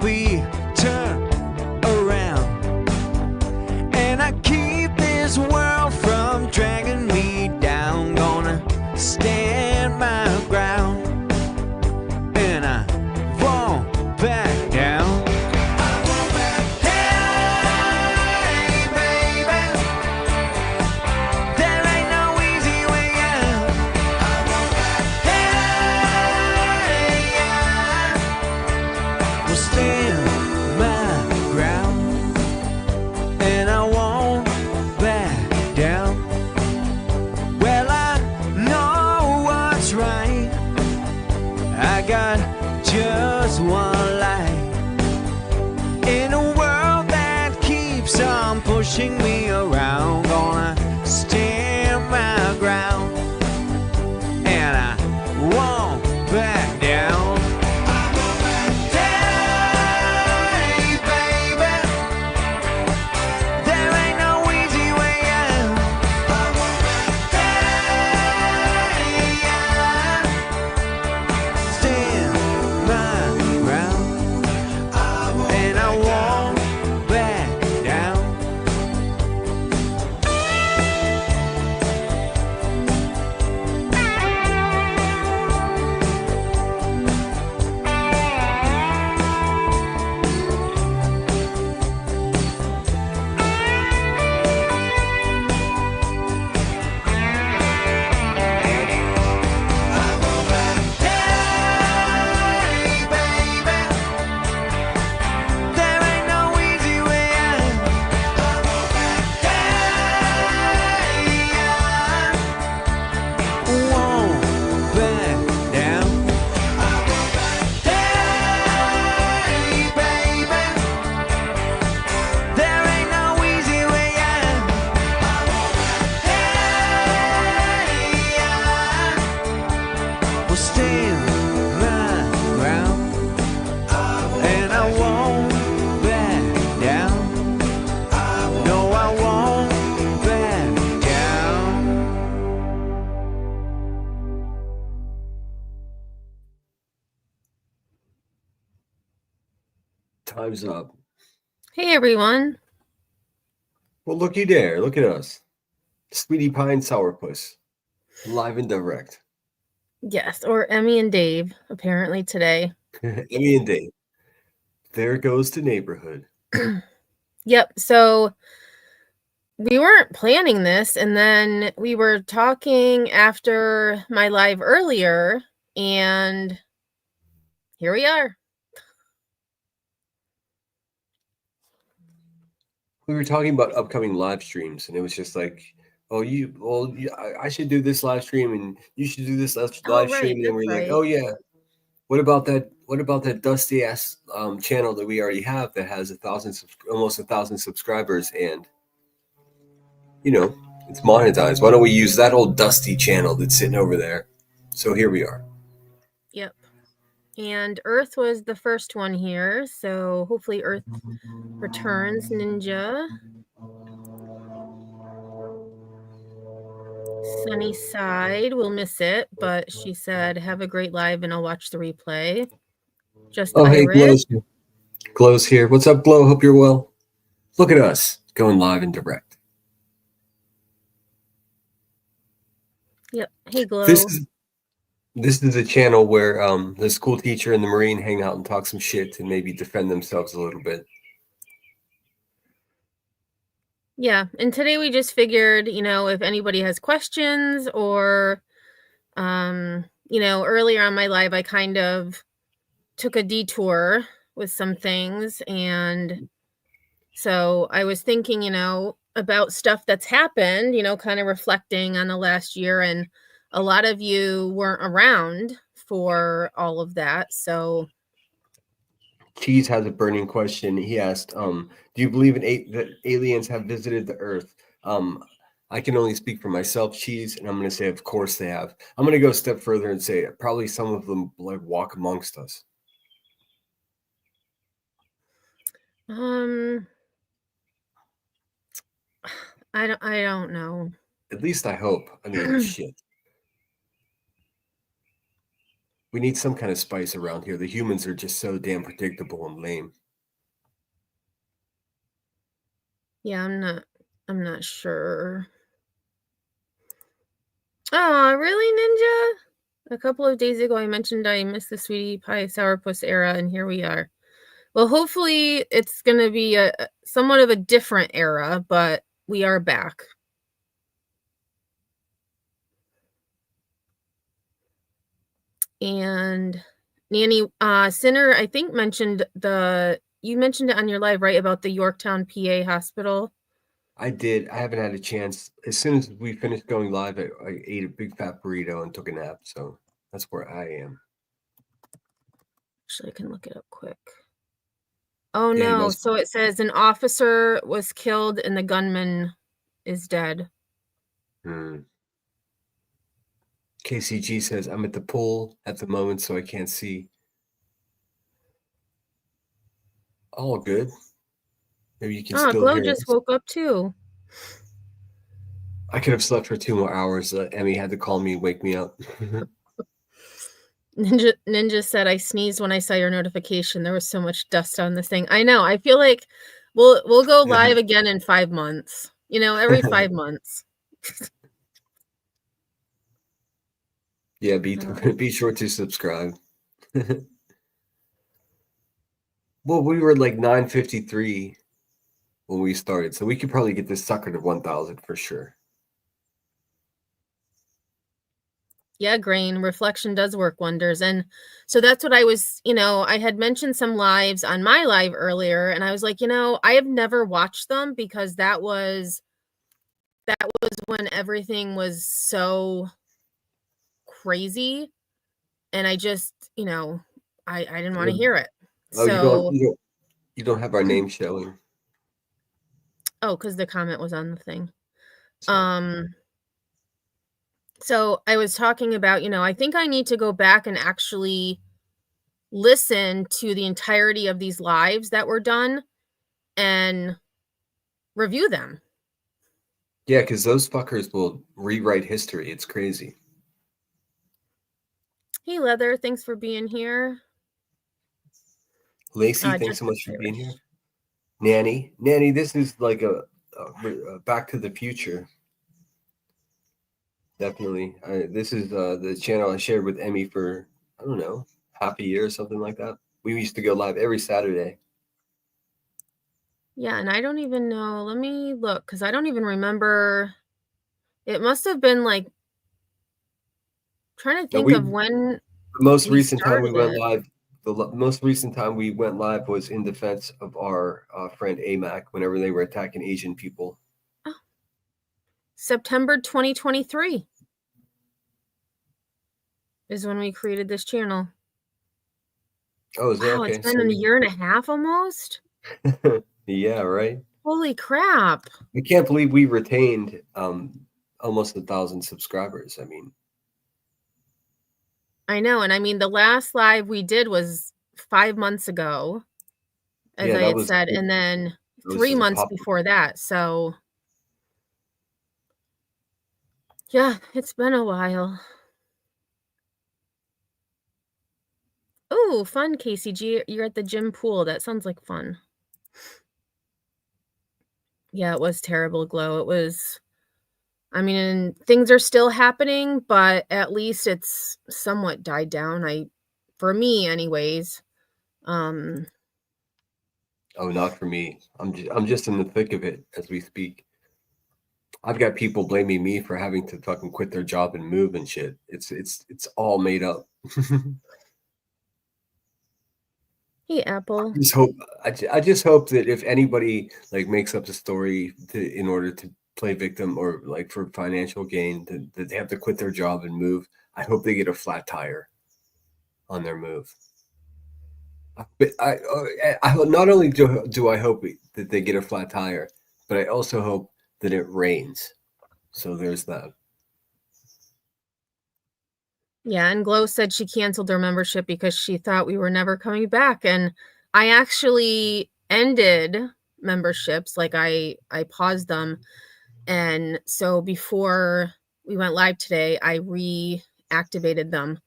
be turned around, and I keep this world from dragging me down. Gonna stand my ground, and I won't back down. Hey, baby, there ain't no easy way out. Hey, I will stand my ground, and I won't back down. Well, I know what's right. I got just one life in a world that keeps on pushing me around. Gonna stand my ground, and I won't back down. Hey, baby, there ain't no easy way out. Hey, I stand my ground, and I won't back down. Hey, baby, there ain't no easy way out. Hey, I won't back down. Hey, baby, there ain't no easy way out. Hey, I will stand my ground, and I won't back down. No, I won't back down. Time's up. Hey everyone. Well, looky there. Look at us. Sweetie Pie and Sourpuss. Live and direct. Yes, or Emmy and Dave, apparently today. Emmy and Dave. There goes the neighborhood. Yep, so we weren't planning this, and then we were talking after my live earlier, and here we are. We were talking about upcoming live streams, and it was just like, I should do this live stream, and you should do this live Oh, stream, and then we're that's like, right. oh yeah, what about that dusty ass channel that we already have that has almost 1,000 subscribers, and it's monetized. Why don't we use that old dusty channel that's sitting over there? So here we are. Yep. And Earth was the first one here, so hopefully Earth returns, Ninja. Sunnyside will miss it, but she said, have a great live and I'll watch the replay. Just Oh, hey, Iris. Glow's here. What's up, Glow? Hope you're well. Look at us going live and direct. Yep. Hey, Glow. This is a channel where the school teacher and the Marine hang out and talk some shit and maybe defend themselves a little bit. Yeah, and today we just figured, if anybody has questions or, earlier on my live, I kind of took a detour with some things. And so I was thinking, about stuff that's happened, kind of reflecting on the last year. And a lot of you weren't around for all of that. So Cheese has a burning question. He asked, do you believe that aliens have visited the Earth? I can only speak for myself, Cheese, and I'm going to say, of course they have. I'm going to go a step further and say probably some of them walk amongst us. I don't know. At least I hope. I mean, shit. We need some kind of spice around here. The humans are just so damn predictable and lame. Yeah, I'm not sure. Oh, really, Ninja? A couple of days ago, I mentioned I missed the Sweetie Pie Sourpuss era, and here we are. Well, hopefully it's going to be a somewhat of a different era, but we are back. And Nanny Sinner, I think you mentioned it on your live, right, about the Yorktown, PA hospital. I did. I haven't had a chance. As soon as we finished going live, I ate a big fat burrito and took a nap. So that's where I am. Actually, I can look it up quick. Oh Yeah, no, so it says an officer was killed and the gunman is dead. KCG says, I'm at the pool at the moment, so I can't see. All good. Maybe you can still Glow hear just us. woke up too. I could have slept for 2 more hours. Emmy had to call me and wake me up. Ninja said, I sneezed when I saw your notification. There was so much dust on this thing. I know. I feel like we'll go live again in 5 months. You know, every 5 months. Yeah, be sure to subscribe. Well, we were like 953 when we started, so we could probably get this sucker to 1,000 for sure. Yeah, Grain, reflection does work wonders. And so that's what I was, I had mentioned some lives on my live earlier, and I was like, I have never watched them because that was when everything was so crazy, and I just, I didn't want to hear it. Oh, so you don't have our name showing. Oh, because the comment was on the thing. Sorry. So I was talking about, I think I need to go back and actually listen to the entirety of these lives that were done and review them. Yeah, because those fuckers will rewrite history. It's crazy. Hey, Leather, thanks for being here. Lacey, thanks so much for being here. Nanny, this is like a Back to the Future. Definitely. This is the channel I shared with Emmy for, I don't know, half a year or something like that. We used to go live every Saturday. Yeah, and I don't even know. Let me look, because I don't even remember. It must have been like, trying to think of when the most recent time we went live. The most recent time we went live was in defense of our friend AMAC whenever they were attacking Asian people. Oh. September 2023 is when we created this channel. Oh, is that okay? It's been a year and a half almost. Yeah, right. Holy crap! I can't believe we retained almost 1,000 subscribers. I mean, I know, and I mean the last live we did was 5 months ago, as I had said, and then 3 months before that. So yeah, it's been a while. Oh, fun, KCG. You're at the gym pool. That sounds like fun. Yeah, it was terrible, Glow. It was, I mean, things are still happening, but at least it's somewhat died down. For me anyways. Oh, not for me. I'm just in the thick of it as we speak. I've got people blaming me for having to fucking quit their job and move and shit. It's all made up. Hey, Apple. I just hope that if anybody like makes up the story in order to play victim or like for financial gain, that they have to quit their job and move, I hope they get a flat tire on their move. But I not only do I hope that they get a flat tire, but I also hope that it rains. So there's that. Yeah, and Glow said she canceled her membership because she thought we were never coming back. And I actually ended memberships, like I paused them. And so before we went live today, I reactivated them.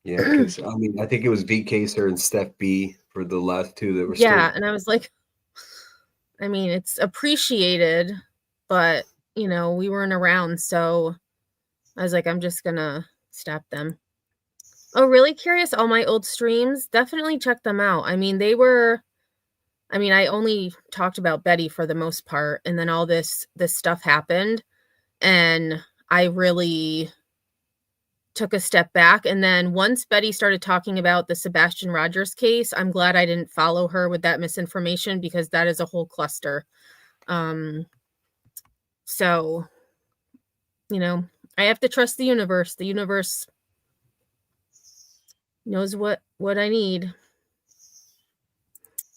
Yeah, because I mean, I think it was V Kaser and Steph B for the last two that were Yeah, still. and I was like, I mean, it's appreciated, but we weren't around, so I was like, I'm just gonna stop them. Oh, really curious? All my old streams, definitely check them out. I mean, I only talked about Betty for the most part, and then all this stuff happened, and I really took a step back. And then once Betty started talking about the Sebastian Rogers case, I'm glad I didn't follow her with that misinformation, because that is a whole cluster. So, I have to trust the universe. The universe knows what I need.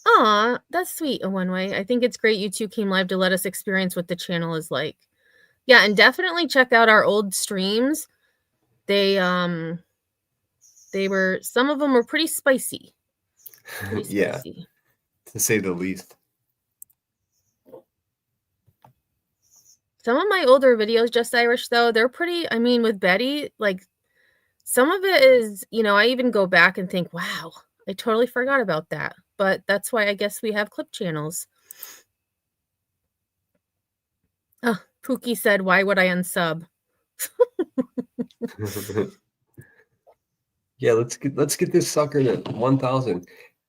Aw, that's sweet, a one way. I think it's great you two came live to let us experience what the channel is like. Yeah, and definitely check out our old streams. They were, some of them were pretty spicy. Pretty Yeah, spicy. to say the least. Some of my older videos, Just Irish, though, they're pretty, I mean, with Betty, like, some of it is, I even go back and think, wow, I totally forgot about that. But that's why I guess we have clip channels. Oh, Pookie said, why would I unsub? Yeah, let's get this sucker to 1,000.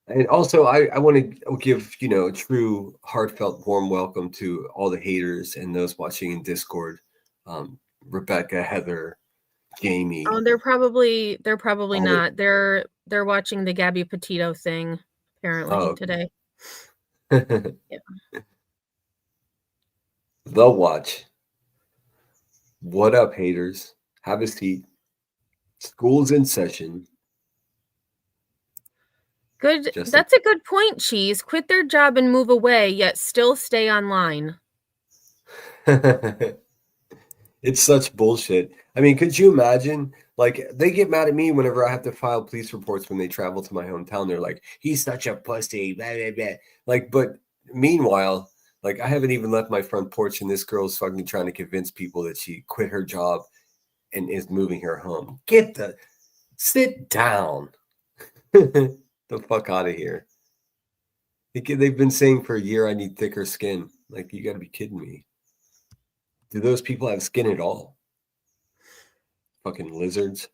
And also, I want to give a true heartfelt warm welcome to all the haters and those watching in Discord. Rebecca, Heather, Jamie. Oh, they're probably all not. They're watching the Gabby Petito thing apparently today. Yeah. They'll watch. What up, haters? Have a seat. School's in session. Good. That's a good point, Cheese. Quit their job and move away, yet still stay online. It's such bullshit. I mean, could you imagine? Like, they get mad at me whenever I have to file police reports when they travel to my hometown. They're like, he's such a pussy, blah, blah, blah. Like, but meanwhile, like, I haven't even left my front porch, and this girl's fucking trying to convince people that she quit her job and is moving her home. Sit down. The fuck out of here. They've been saying for a year, I need thicker skin. Like, you got to be kidding me. Do those people have skin at all? Fucking lizards.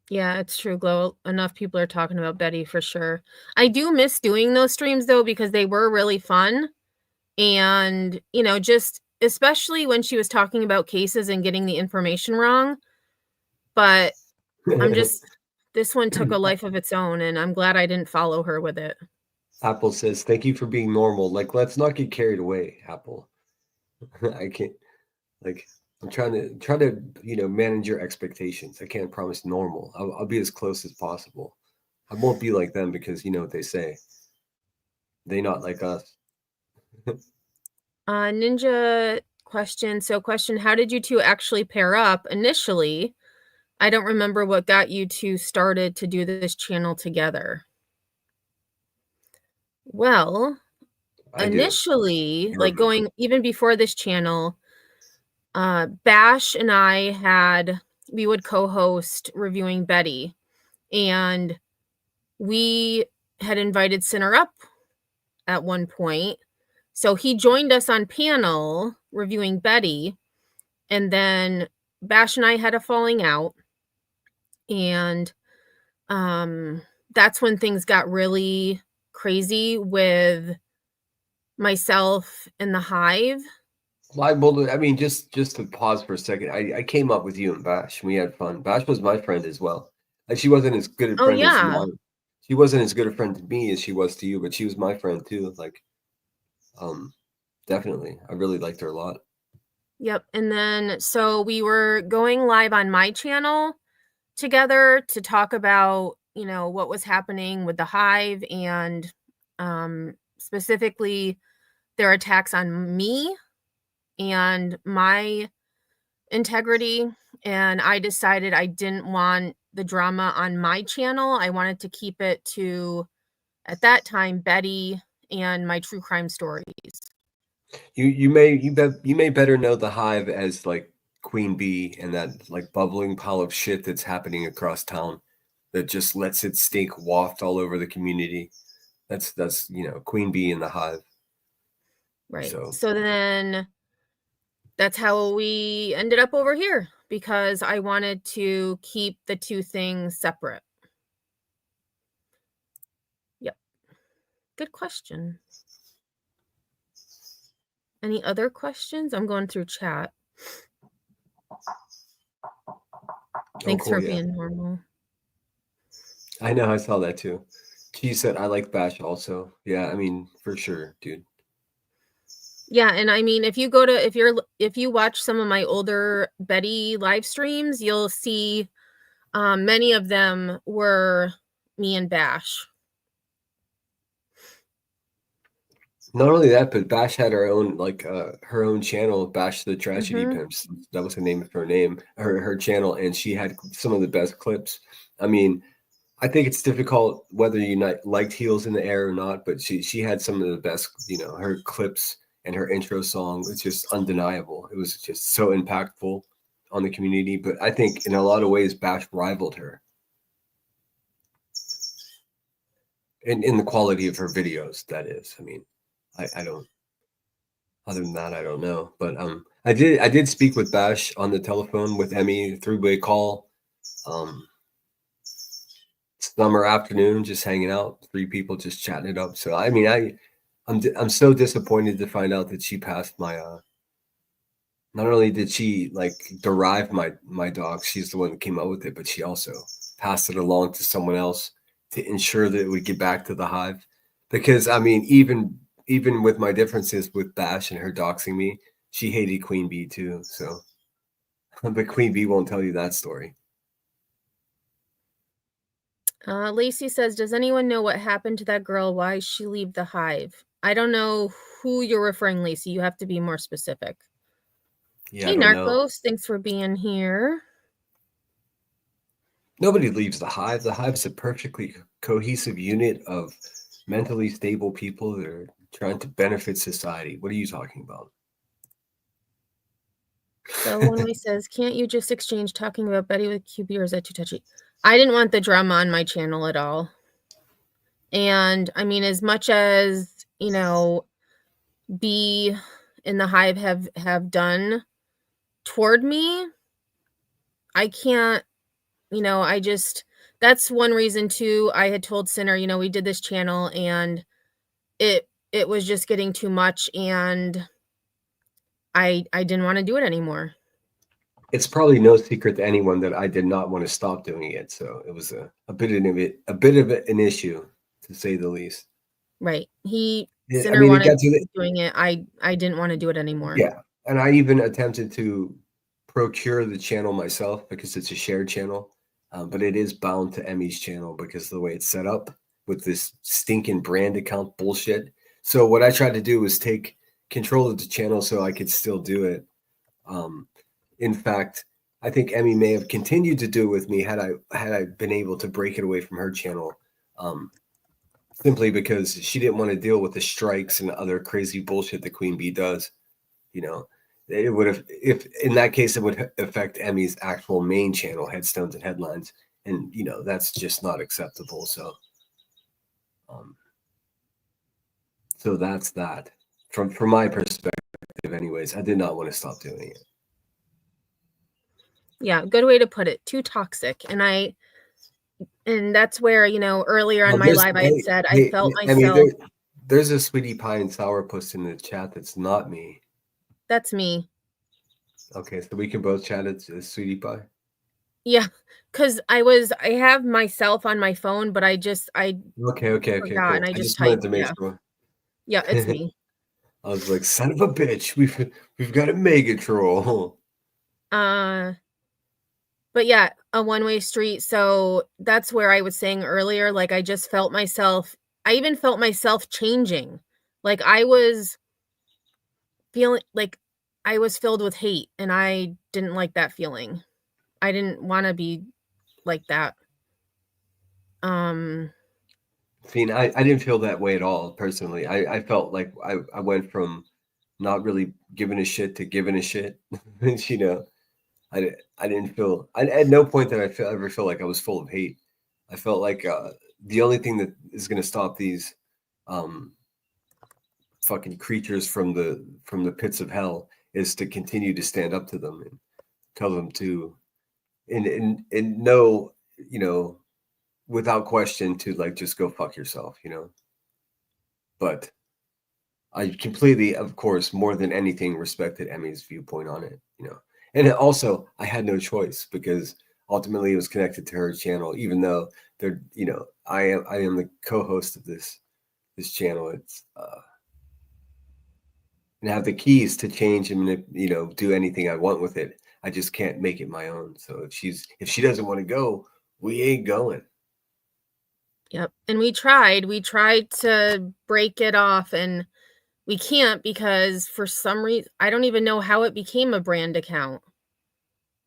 Yeah, it's true, Glow. Enough people are talking about Betty for sure. I do miss doing those streams, though, because they were really fun. And, just especially when she was talking about cases and getting the information wrong. But this one took a life of its own, and I'm glad I didn't follow her with it. Apple says, thank you for being normal. Like, let's not get carried away, Apple. I can't, like, I'm trying to, manage your expectations. I can't promise normal. I'll be as close as possible. I won't be like them because you know what they say. They not like us. Ninja question. So question, how did you two actually pair up initially? I don't remember what got you two started to do this channel together. Well, initially, like going even before this channel, Bash and I we would co-host Reviewing Betty, and we had invited Sinner up at one point. So he joined us on panel reviewing Betty, and then Bash and I had a falling out, and that's when things got really crazy with myself and the Hive. I mean, just to pause for a second, I came up with you and Bash. We had fun. Bash was my friend as well. Like, she wasn't as good a friend as mine. She wasn't as good a friend to me as she was to you, but she was my friend too. Like, definitely, I really liked her a lot. Yep. And then so we were going live on my channel together to talk about what was happening with the Hive, and specifically their attacks on me and my integrity. And I decided I didn't want the drama on my channel. I wanted to keep it to, at that time, Betty and my true crime stories. You may better know the Hive as like Queen Bee and that like bubbling pile of shit that's happening across town that just lets its stink waft all over the community. That's Queen Bee in the hive. Right. So So then that's how we ended up over here, because I wanted to keep the two things separate. Yep. Good question. Any other questions? I'm going through chat. Thanks cool, for yeah. being normal. I know, I saw that too. She said I like Bash also. Yeah, I mean, for sure, dude. Yeah, and I mean, if you watch some of my older Betty live streams, you'll see many of them were me and Bash. Not only that, but Bash had her own her own channel, Bash the Tragedy Mhm. Pimps. That was the name of her channel, and she had some of the best clips. I mean, I think it's difficult whether you liked Heels in the Air or not, but she had some of the best, her clips and her intro song. It's just undeniable. It was just so impactful on the community. But I think in a lot of ways, Bash rivaled her in the quality of her videos. That is, I mean, I don't. Other than that, I don't know. But I did speak with Bash on the telephone with Emmy, three-way call. Summer afternoon, just hanging out, three people just chatting it up. So I mean, I'm so disappointed to find out that she passed my. Not only did she like derive my dog, she's the one that came up with it, but she also passed it along to someone else to ensure that it would get back to the hive. Because I mean, even with my differences with Bash and her doxing me, she hated Queen Bee too. So, but Queen Bee won't tell you that story. Lacey says, does anyone know what happened to that girl? Why she leave the hive? I don't know who you're referring, Lacey. You have to be more specific. Yeah, hey, I don't know. Narcos, thanks for being here. Nobody leaves the hive. The hive is a perfectly cohesive unit of mentally stable people that are trying to benefit society. What are you talking about? So one way says, can't you just exchange talking about Betty with QB, or is that too touchy? I didn't want the drama on my channel at all. And I mean, as much as, B and the hive have done toward me, I can't, that's one reason too. I had told Sinner, we did this channel and it was just getting too much, and I didn't want to do it anymore. It's probably no secret to anyone that I did not want to stop doing it. So it was a bit of an issue, to say the least. Right. Sinner wanted to keep doing it. I didn't want to do it anymore. Yeah. And I even attempted to procure the channel myself because it's a shared channel. But it is bound to Emmy's channel because of the way it's set up with this stinking brand account bullshit. So what I tried to do was take control of the channel so I could still do it. In fact, I think Emmy may have continued to do it with me had I been able to break it away from her channel, simply because she didn't want to deal with the strikes and other crazy bullshit that Queen Bee does. It would have, if in that case, it would affect Emmy's actual main channel, Headstones and Headlines, and that's just not acceptable. So, so that's that. From my perspective, anyways, I did not want to stop doing it. Yeah, good way to put it. Too toxic. And that's where, earlier on my live, I had said I felt myself. I mean, there's a Sweetie Pie and Sourpuss in the chat that's not me. That's me. Okay, so we can both chat as Sweetie Pie. Yeah, because I have myself on my phone, but I okay, forgot, cool. and I just typed, wanted to make sure. Yeah, it's me. I was like, son of a bitch, we've got a mega troll. But yeah, a one-way street. So that's where I was saying earlier, like I just felt myself. I even felt myself changing. Like I was feeling like I was filled with hate, and I didn't like that feeling. I didn't want to be like that. See, I didn't feel that way at all, personally. I felt like I went from not really giving a shit to giving a shit, I didn't feel. At no point did I ever feel like I was full of hate. I felt like the only thing that is going to stop these fucking creatures from the pits of hell is to continue to stand up to them and tell them to, and know, without question, to like just go fuck yourself, But I completely, of course, more than anything, respected Emmy's viewpoint on it, And also, I had no choice because ultimately it was connected to her channel, even though they're, I am the co-host of this channel. It's and have the keys to change and do anything I want with it. I just can't make it my own. So if she doesn't want to go, we ain't going. Yep. And we tried to break it off, and we can't because for some reason, I don't even know how it became a brand account.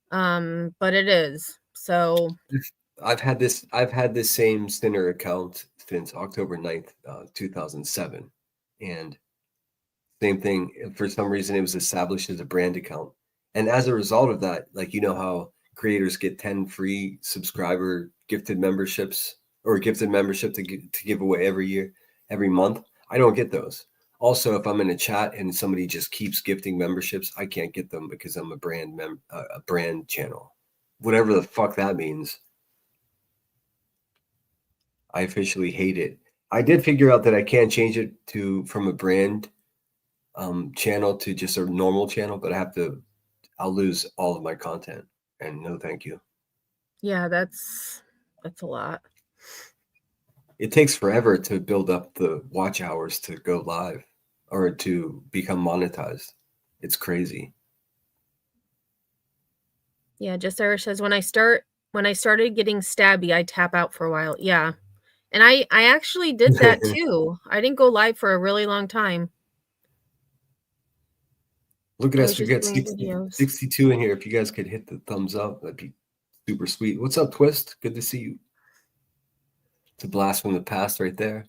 But it is. So I've had this same Sinner account since October 9th, 2007. And same thing, for some reason it was established as a brand account. And as a result of that, like, how creators get 10 free subscriber gifted memberships or gifted membership to give away every month. I don't get those. Also, if I'm in a chat and somebody just keeps gifting memberships, I can't get them because I'm a brand channel, whatever the fuck that means. I officially hate it. I did figure out that I can't change it from a brand channel to just a normal channel, but I'll lose all of my content, and no thank you. Yeah, that's a lot. It takes forever to build up the watch hours to go live or to become monetized. It's crazy. Yeah, Just Irish says when I started getting stabby, I tap out for a while. Yeah. And I actually did that too. I didn't go live for a really long time. Look at us. We got 62 in here. If you guys could hit the thumbs up, that'd be super sweet. What's up, Twist? Good to see you. It's a blast from the past right there.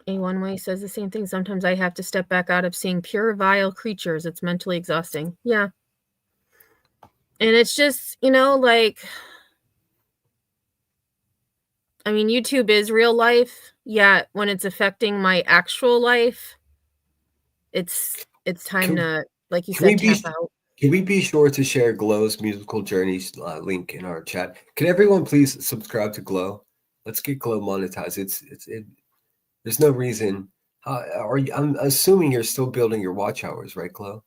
A1 Way says the same thing. Sometimes I have to step back out of seeing pure vile creatures. It's mentally exhausting. Yeah. And it's just, like, I mean, YouTube is real life. Yeah, when it's affecting my actual life, it's time to, like you said, tap out. Can we be sure to share Glow's musical journeys link in our chat? Can everyone please subscribe to Glow? Let's get Glow monetized. There's no reason. I'm assuming you're still building your watch hours, right, Glow?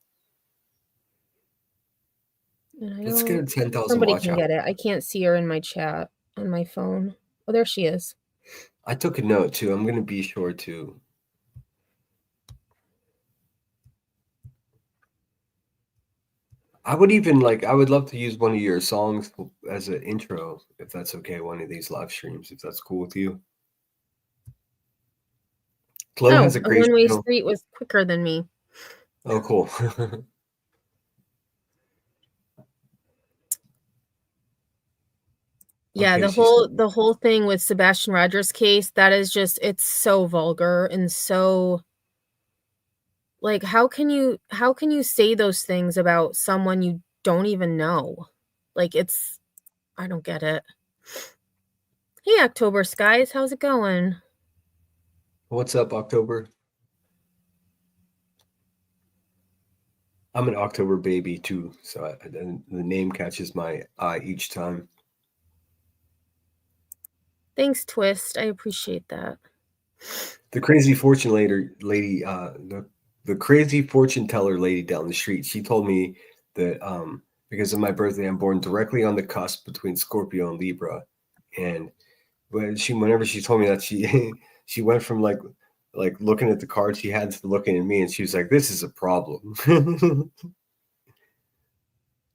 Let's get a 10,000 watch hours. Somebody can get it. I can't see her in my chat on my phone. Oh, there she is. I took a note too. I'm going to be sure to. I would love to use one of your songs as an intro, if that's okay, one of these live streams, if that's cool with you. Glow has a great One-Way Street was quicker than me. Oh, cool. Yeah, okay, the whole thing with Sebastian Rogers' case, that is just, it's so vulgar and so, like, how can you say those things about someone you don't even know? Like, I don't get it. Hey, October Skies, how's it going? What's up, October? I'm an October baby too, so the name catches my eye each time. Thanks, Twist. I appreciate that. The crazy fortune lady, the crazy fortune teller lady down the street, she told me that because of my birthday, I'm born directly on the cusp between Scorpio and Libra, and whenever she told me that, she went from like looking at the cards she had to looking at me, and she was like, "This is a problem."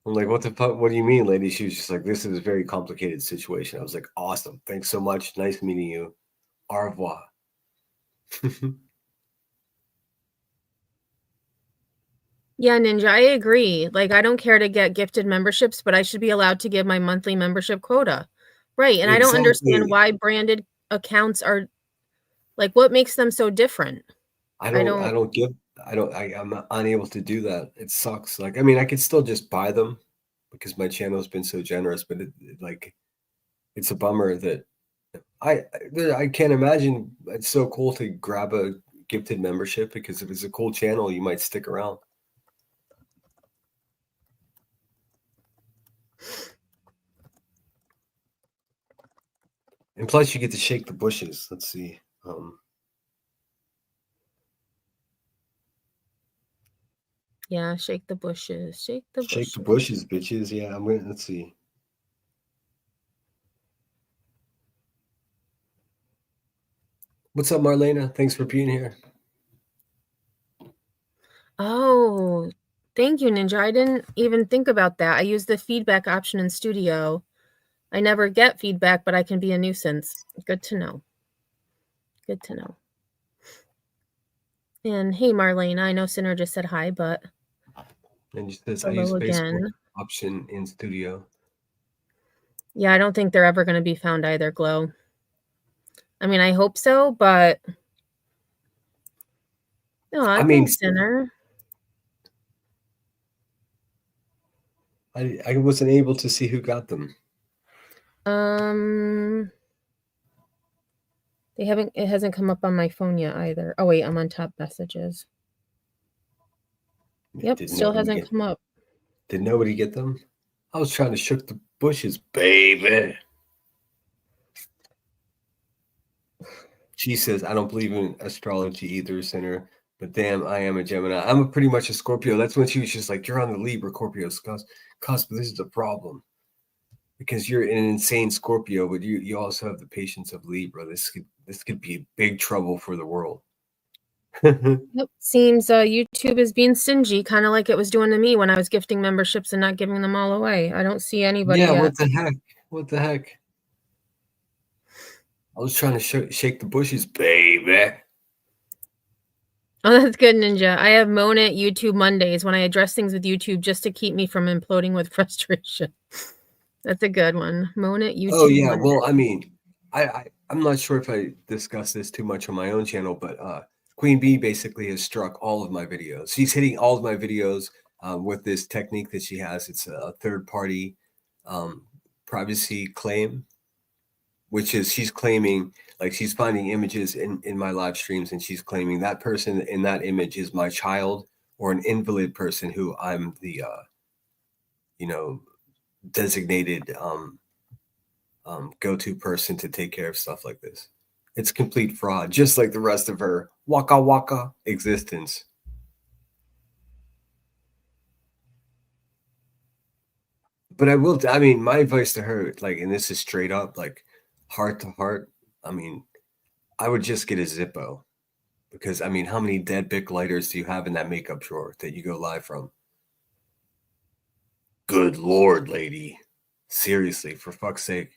I'm like, "What the fuck? What do you mean, lady?" She was just like, "This is a very complicated situation." I was like, "Awesome. Thanks so much. Nice meeting you. Au revoir." Yeah, Ninja, I agree. Like, I don't care to get gifted memberships, but I should be allowed to give my monthly membership quota. Right. And exactly. I don't understand why branded accounts are, like, what makes them so different? I don't I'm unable to do that. It sucks. Like, I mean, I could still just buy them because my channel has been so generous, but it's a bummer that I can't imagine. It's so cool to grab a gifted membership because if it's a cool channel, you might stick around. And plus, you get to shake the bushes. Let's see. Yeah, shake the bushes. Shake the bushes. Shake the bushes, bitches. Yeah, let's see. What's up, Marlena? Thanks for being here. Oh, thank you, Ninja. I didn't even think about that. I use the feedback option in Studio. I never get feedback, but I can be a nuisance. Good to know. Good to know. And hey, Marlene, I know Sinner just said hi, but and just says I use hello Facebook again. option in Studio. Yeah, I don't think they're ever going to be found either, Glow. I mean, I hope so, but no, I mean, Sinner. I wasn't able to see who got them. It hasn't come up on my phone yet either. Oh wait, I'm on top messages. Yep, still hasn't come up. Did nobody get them? I was trying to shook the bushes, baby. She says, I don't believe in astrology either, Sinner. But damn, I am a Gemini. I'm pretty much a Scorpio. That's when she was just like, you're on the Libra Scorpio cusp. This is the problem. Because you're an insane Scorpio, but you also have the patience of Libra. This could be big trouble for the world. Yep. Seems YouTube is being stingy, kind of like it was doing to me when I was gifting memberships and not giving them all away. I don't see anybody yet. What the heck? What the heck? I was trying to shake the bushes, baby. Oh, that's good, Ninja. I have moan at YouTube Mondays when I address things with YouTube just to keep me from imploding with frustration. That's a good one. Moan at YouTube. Oh yeah, Monday. Well, I mean, I'm not sure if I discussed this too much on my own channel, but Queen Bee basically has struck all of my videos. She's hitting all of my videos with this technique that she has. It's a third-party privacy claim, which is she's claiming, like, she's finding images in my live streams, and she's claiming that person in that image is my child or an invalid person who I'm the designated go-to person to take care of stuff like this. It's complete fraud, just like the rest of her waka waka existence. But I mean, my advice to her, like, and this is straight up, like, heart to heart, I mean, I would just get a Zippo. Because, I mean, how many dead Bic lighters do you have in that makeup drawer that you go live from? Good Lord, lady. Seriously, for fuck's sake.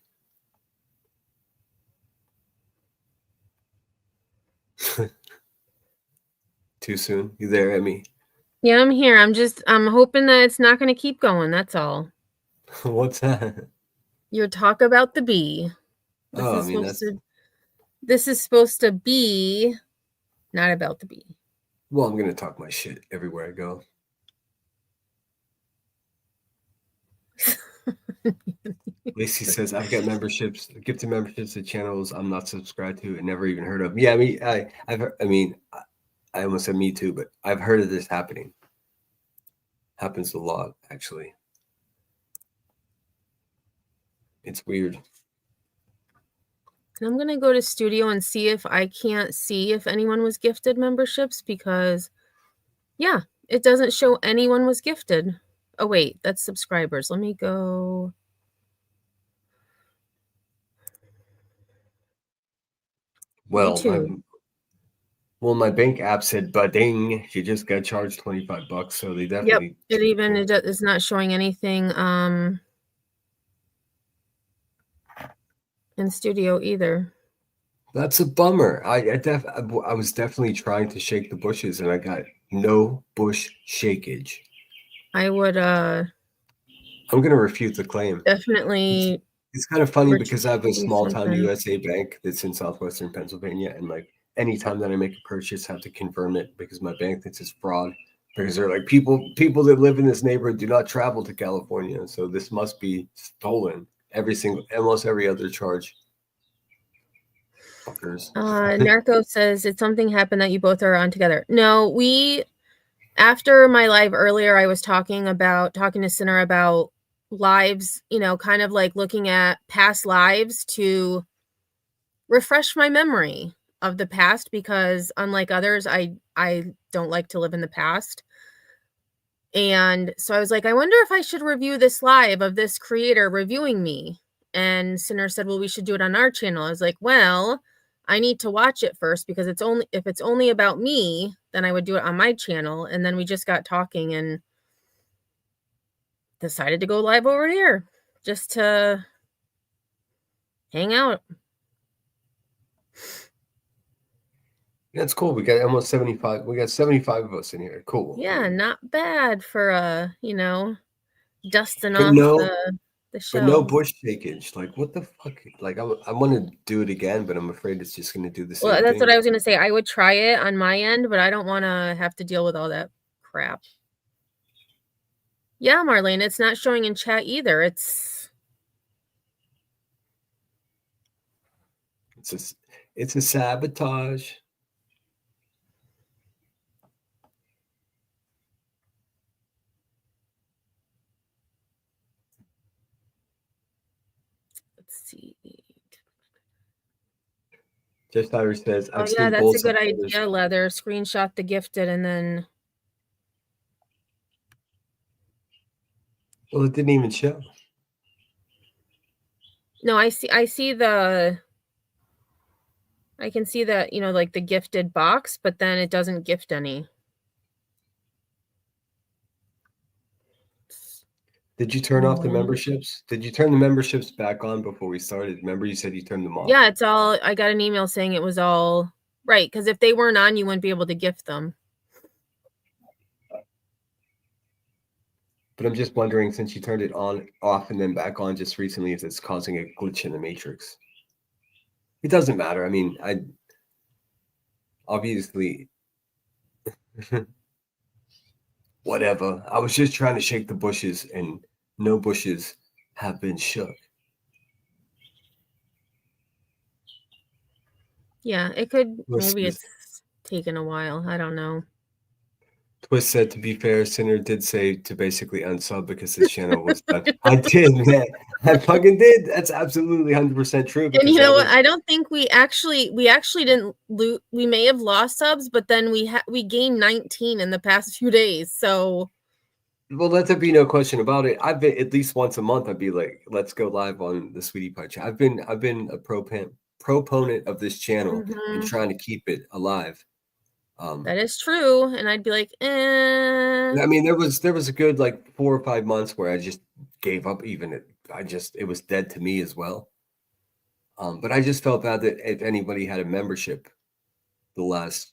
Too soon? You there, Emmy? Yeah, I'm here. I'm hoping that it's not going to keep going. That's all. What's that? Your talk about the bee. This is supposed to be not about the bee. Well, I'm going to talk my shit everywhere I go. Lacey says, I've got gifted memberships to channels I'm not subscribed to and never even heard of. Yeah, I almost said me too, but I've heard of this happening. Happens a lot, actually. It's weird. And I'm going to go to Studio and see if I can't see if anyone was gifted memberships because, yeah, it doesn't show anyone was gifted. Oh, wait, that's subscribers. Let me go. Well, my bank app said, "Ba-ding, you just got charged $25." So they definitely. Yep, it is not showing anything in Studio either. That's a bummer. I was definitely trying to shake the bushes, and I got no bush shakeage. I would. I'm going to refute the claim. Definitely. It's kind of funny because I have a small town USA bank that's in southwestern Pennsylvania, and like anytime that I make a purchase, have to confirm it because my bank thinks it's fraud. Because they're like, people that live in this neighborhood do not travel to California, so this must be stolen. Almost every other charge. Fuckers. Narco says, did something happen that you both are on together? No, after my live earlier, I was talking to Sinner about lives, kind of like looking at past lives to refresh my memory of the past, because unlike others, I don't like to live in the past. And so I was like, I wonder if I should review this live of this creator reviewing me. And Sinner said, well, we should do it on our channel. I was like, well, I need to watch it first, because if it's only about me, then I would do it on my channel. And then we just got talking and decided to go live over here just to hang out. That's cool. We got almost 75. We got 75 of us in here. Cool. Yeah, not bad for dusting But off no- the show. But no bush shakage. Like, what the fuck? Like, I want to do it again, but I'm afraid it's just going to do the same Well, that's thing. what I was going to say. I would try it on my end, but I don't want to have to deal with all that crap. Yeah, Marlene, it's not showing in chat either. It's a sabotage. let's see. Just Irish says, Oh I've yeah, seen that's both a good supporters. idea, Leather. Screenshot the gifted and then. Well, it didn't even show. No, I see I can see that, like the gifted box, but then it doesn't gift any. Did you turn off the memberships? Did you turn the memberships back on before we started? Remember you said you turned them off? Yeah, it's all, I got an email saying it was all right, because if they weren't on, you wouldn't be able to gift them. But I'm just wondering, since you turned it off and then back on just recently, if it's causing a glitch in the matrix. It doesn't matter. I mean, I obviously whatever. I was just trying to shake the bushes, and no bushes have been shook. Yeah, it could, Twist maybe is- it's taken a while. I don't know. Twist said, to be fair, Sinner did say to basically unsub because his channel was done. I did, man. I fucking did. That's absolutely 100% true. And because you know that what? was- I don't think we actually didn't loot. We may have lost subs, but then we gained 19 in the past few days. So Well, let there be no question about it. I've been at least once a month. I'd be like, "Let's go live on the Sweetie Pie channel." I've been a proponent of this channel and trying to keep it alive. that is true. And I'd be like, I mean, there was a good like 4 or 5 months where I just gave up. Even it was dead to me as well. But I just felt bad that if anybody had a membership, the last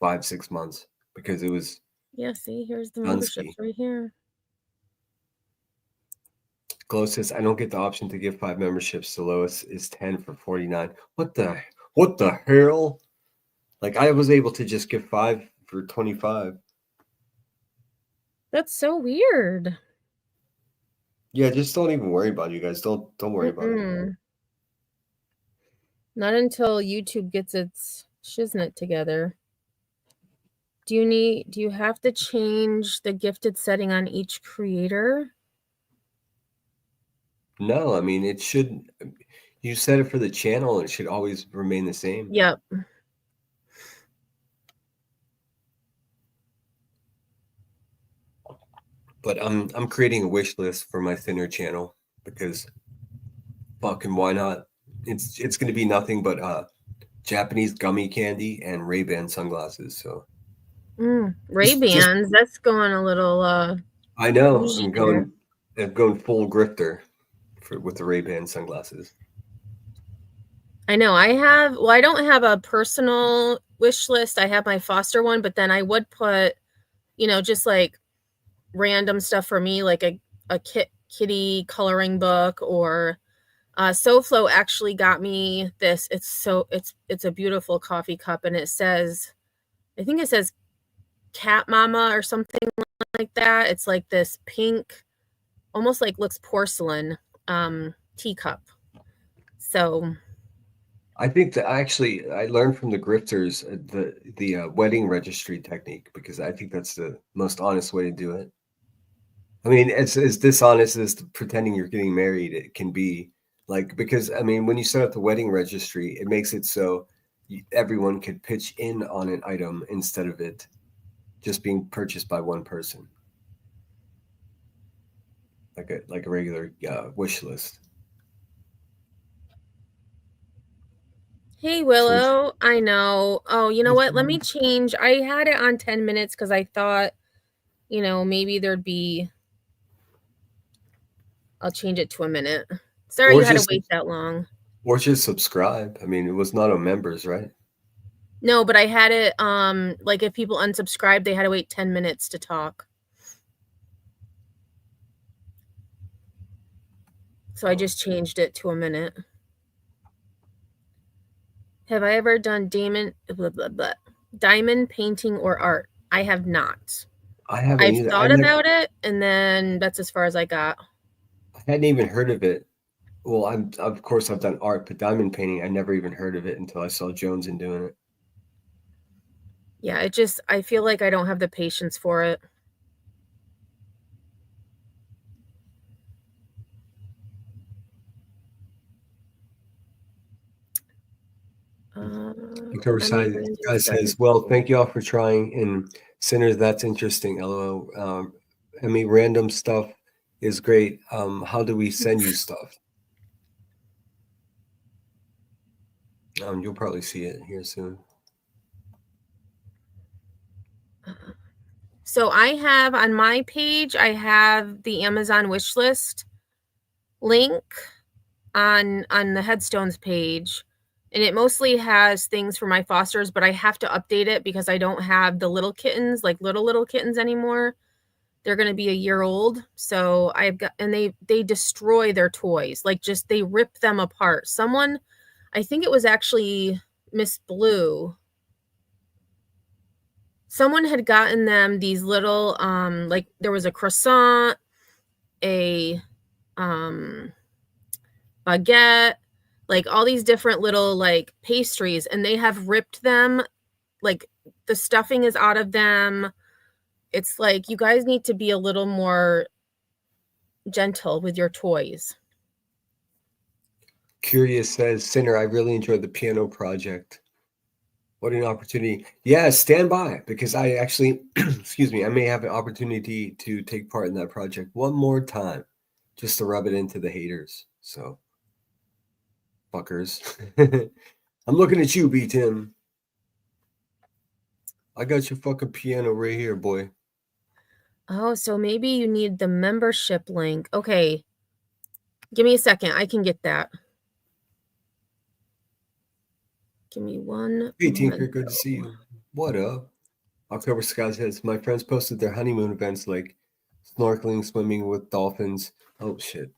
5-6 months, because it was. yeah, see, here's the Dunsky. memberships right here. Glow says, I don't get the option to give 5 memberships. The lowest is 10 for $49. What the hell? Like, I was able to just give 5 for $25. That's so weird. Yeah, just don't even worry about it, you guys. Don't worry about it. Not until YouTube gets its shiznit together. Do you have to change the gifted setting on each creator? No, I mean, it should. You set it for the channel, and it should always remain the same. Yep. But I'm creating a wish list for my Thinner channel because fucking why not? It's going to be nothing but Japanese gummy candy and Ray-Ban sunglasses. So Ray-Bans, that's going a little I know bougie I'm going full grifter with the Ray-Ban sunglasses. I know. I don't have a personal wish list. I have my Foster one, but then I would put, just like random stuff for me, like a kitty coloring book or SoFlo actually got me this. It's a beautiful coffee cup, and it says, I think it says Cat Mama or something like that. It's like this pink, almost like looks porcelain teacup. So I think that actually I learned from the grifters the wedding registry technique, because I think that's the most honest way to do it. I mean, it's as dishonest as pretending you're getting married it can be. Like, because I mean, when you set up the wedding registry, it makes it so everyone could pitch in on an item instead of it just being purchased by one person, like a regular wish list. hey Willow, I know. Oh, you know what? Let me change. I had it on 10 minutes because I thought, maybe there'd be. I'll change it to a minute. Sorry you had to wait that long. Or just subscribe. I mean, it was not on members, right? No, but I had it, like if people unsubscribed, they had to wait 10 minutes to talk. So I just changed it to a minute. Have I ever done diamond painting or art? I have not. I haven't I've either. thought about it, and then that's as far as I got. I hadn't even heard of it. Well, of course I've done art, but diamond painting, I never even heard of it until I saw Joneson doing it. Yeah, I feel like I don't have the patience for it. Guy says, well, thank you all for trying. And Sinners, that's interesting. LOL. I mean, random stuff is great. How do we send you stuff? You'll probably see it here soon. So I have on my page, I have the Amazon wish list link on the headstones page, and it mostly has things for my fosters, but I have to update it because I don't have the little kittens, like little kittens anymore. They're going to be a year old. So I've got, and they destroy their toys. Like just, they rip them apart. Someone, I think it was actually Miss Blue. Someone had gotten them these little, like there was a croissant, a baguette, like all these different little like pastries, and they have ripped them. Like the stuffing is out of them. It's like, you guys need to be a little more gentle with your toys. Curious says, Sinner, I really enjoyed the piano project. What an opportunity. Yeah, stand by, because I actually, excuse me, I may have an opportunity to take part in that project one more time, just to rub it into the haters. So, fuckers. I'm looking at you, B-Tim. I got your fucking piano right here, boy. Oh, so maybe you need the membership link. Okay. Give me a second. I can get that. Give me one. Hey, Tinker, good to see you. What up? October Sky says, my friends posted their honeymoon events like snorkeling, swimming with dolphins. Oh, shit.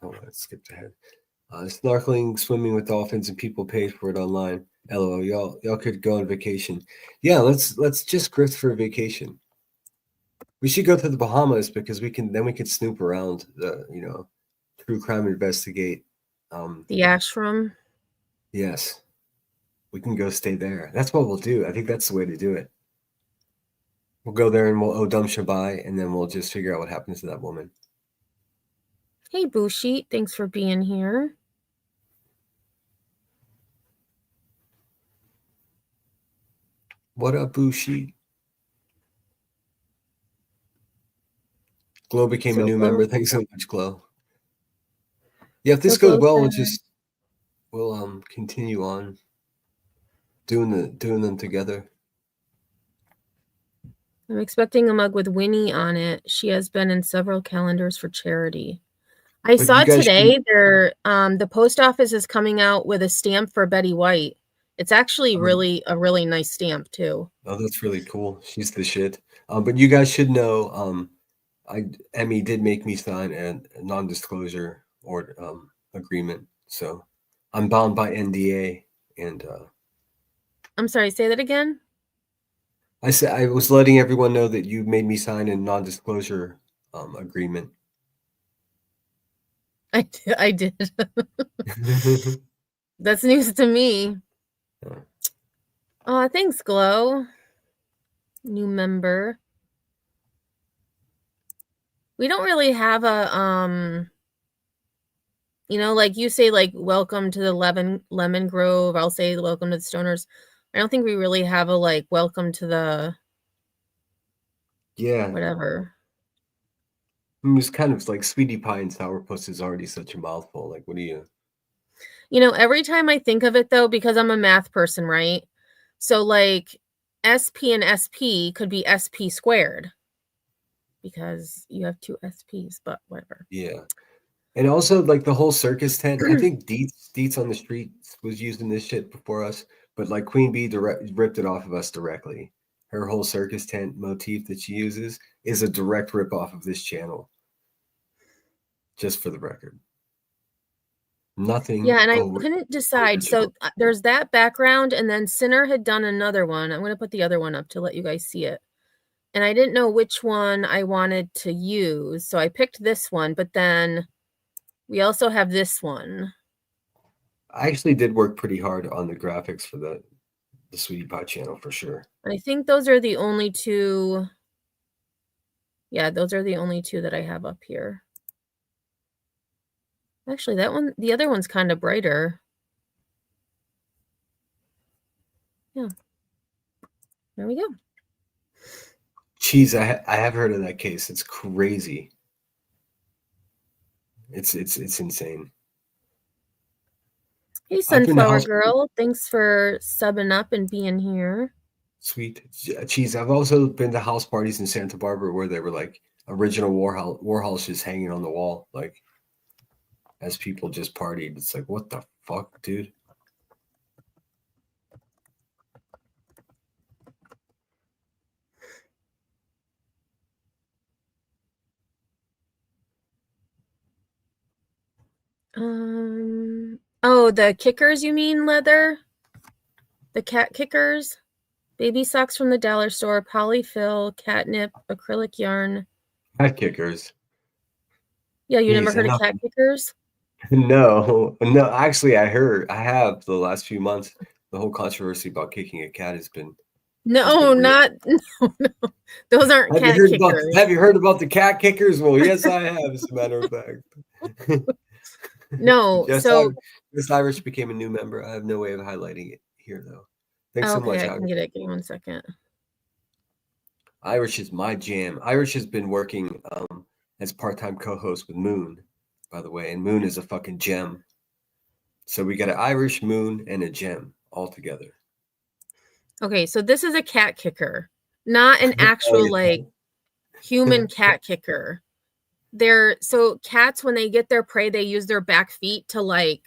Oh, I skipped ahead. Snorkeling, swimming with dolphins, and people paid for it online. LOL, y'all could go on vacation. Yeah, let's just grift for a vacation. We should go to the Bahamas, because we can snoop around the, true crime investigate. The ashram. Yes. We can go stay there. That's what we'll do. I think that's the way to do it. We'll go there and we'll Odom Shabai, and then we'll just figure out what happens to that woman. Hey, Bushi. Thanks for being here. What up, Bushi? Glow became a new member. Thanks so much, Glow. Yeah, if this goes well, we'll continue on doing them together. I'm expecting a mug with Winnie on it. She has been in several calendars for charity. I saw today the post office is coming out with a stamp for Betty White. It's actually really a really nice stamp too. Oh, that's really cool. She's the shit. But you guys should know, Emmy did make me sign a non-disclosure or agreement. So I'm bound by NDA, and I'm sorry, say that again. I said I was letting everyone know that you made me sign a non-disclosure agreement. I did. That's news to me. Yeah. Oh, thanks, Glow. New member. We don't really have a you know, like you say, like welcome to the Lemon Grove. I'll say welcome to the Stoners. I don't think we really have a like welcome to the Yeah, whatever. it's kind of like Sweetie Pie and Sourpuss is already such a mouthful. Like, what do you? You know, every time I think of it though, because I'm a math person, right? So like SP and SP could be SP squared because you have two SPs, but whatever. Yeah. And also, like the whole circus tent, I think Deets on the Streets was using this shit before us, but like Queen Bee ripped it off of us directly. Her whole circus tent motif that she uses is a direct rip off of this channel. Just for the record. Nothing. Yeah, and I couldn't decide. Original. So there's that background, and then Sinner had done another one. I'm going to put the other one up to let you guys see it. And I didn't know which one I wanted to use, so I picked this one, but then we also have this one. I actually did work pretty hard on the graphics for the Sweetie Pie channel for sure. I think those are the only two. Yeah, those are the only two that I have up here. Actually, that one, the other one's kind of brighter. Yeah. There we go. Cheese, I have heard of that case. It's crazy. It's insane. Hey, Sunflower Girl. Thanks for subbing up and being here. Sweet. Cheese, I've also been to house parties in Santa Barbara where they were like original Warhols just hanging on the wall, like as people just partied. It's like, what the fuck, dude? Oh, the kickers, you mean, Leather? The cat kickers? Baby socks from the dollar store, polyfill, catnip, acrylic yarn. Cat kickers. Yeah, you never heard of cat kickers? No, actually I have the last few months. The whole controversy about kicking a cat has been no. Those aren't cat kickers. Have you heard about the cat kickers? Well, yes, I have, as a matter of fact. No, so this Irish became a new member. I have no way of highlighting it here, though. Thanks so much. I can get it. Give me 1 second. Irish is my jam. Irish has been working as part-time co-host with Moon, by the way, and Moon is a fucking gem. So we got an Irish, Moon, and a gem all together. Okay, so this is a cat kicker, not an actual like human cat kicker. So cats, when they get their prey, they use their back feet to like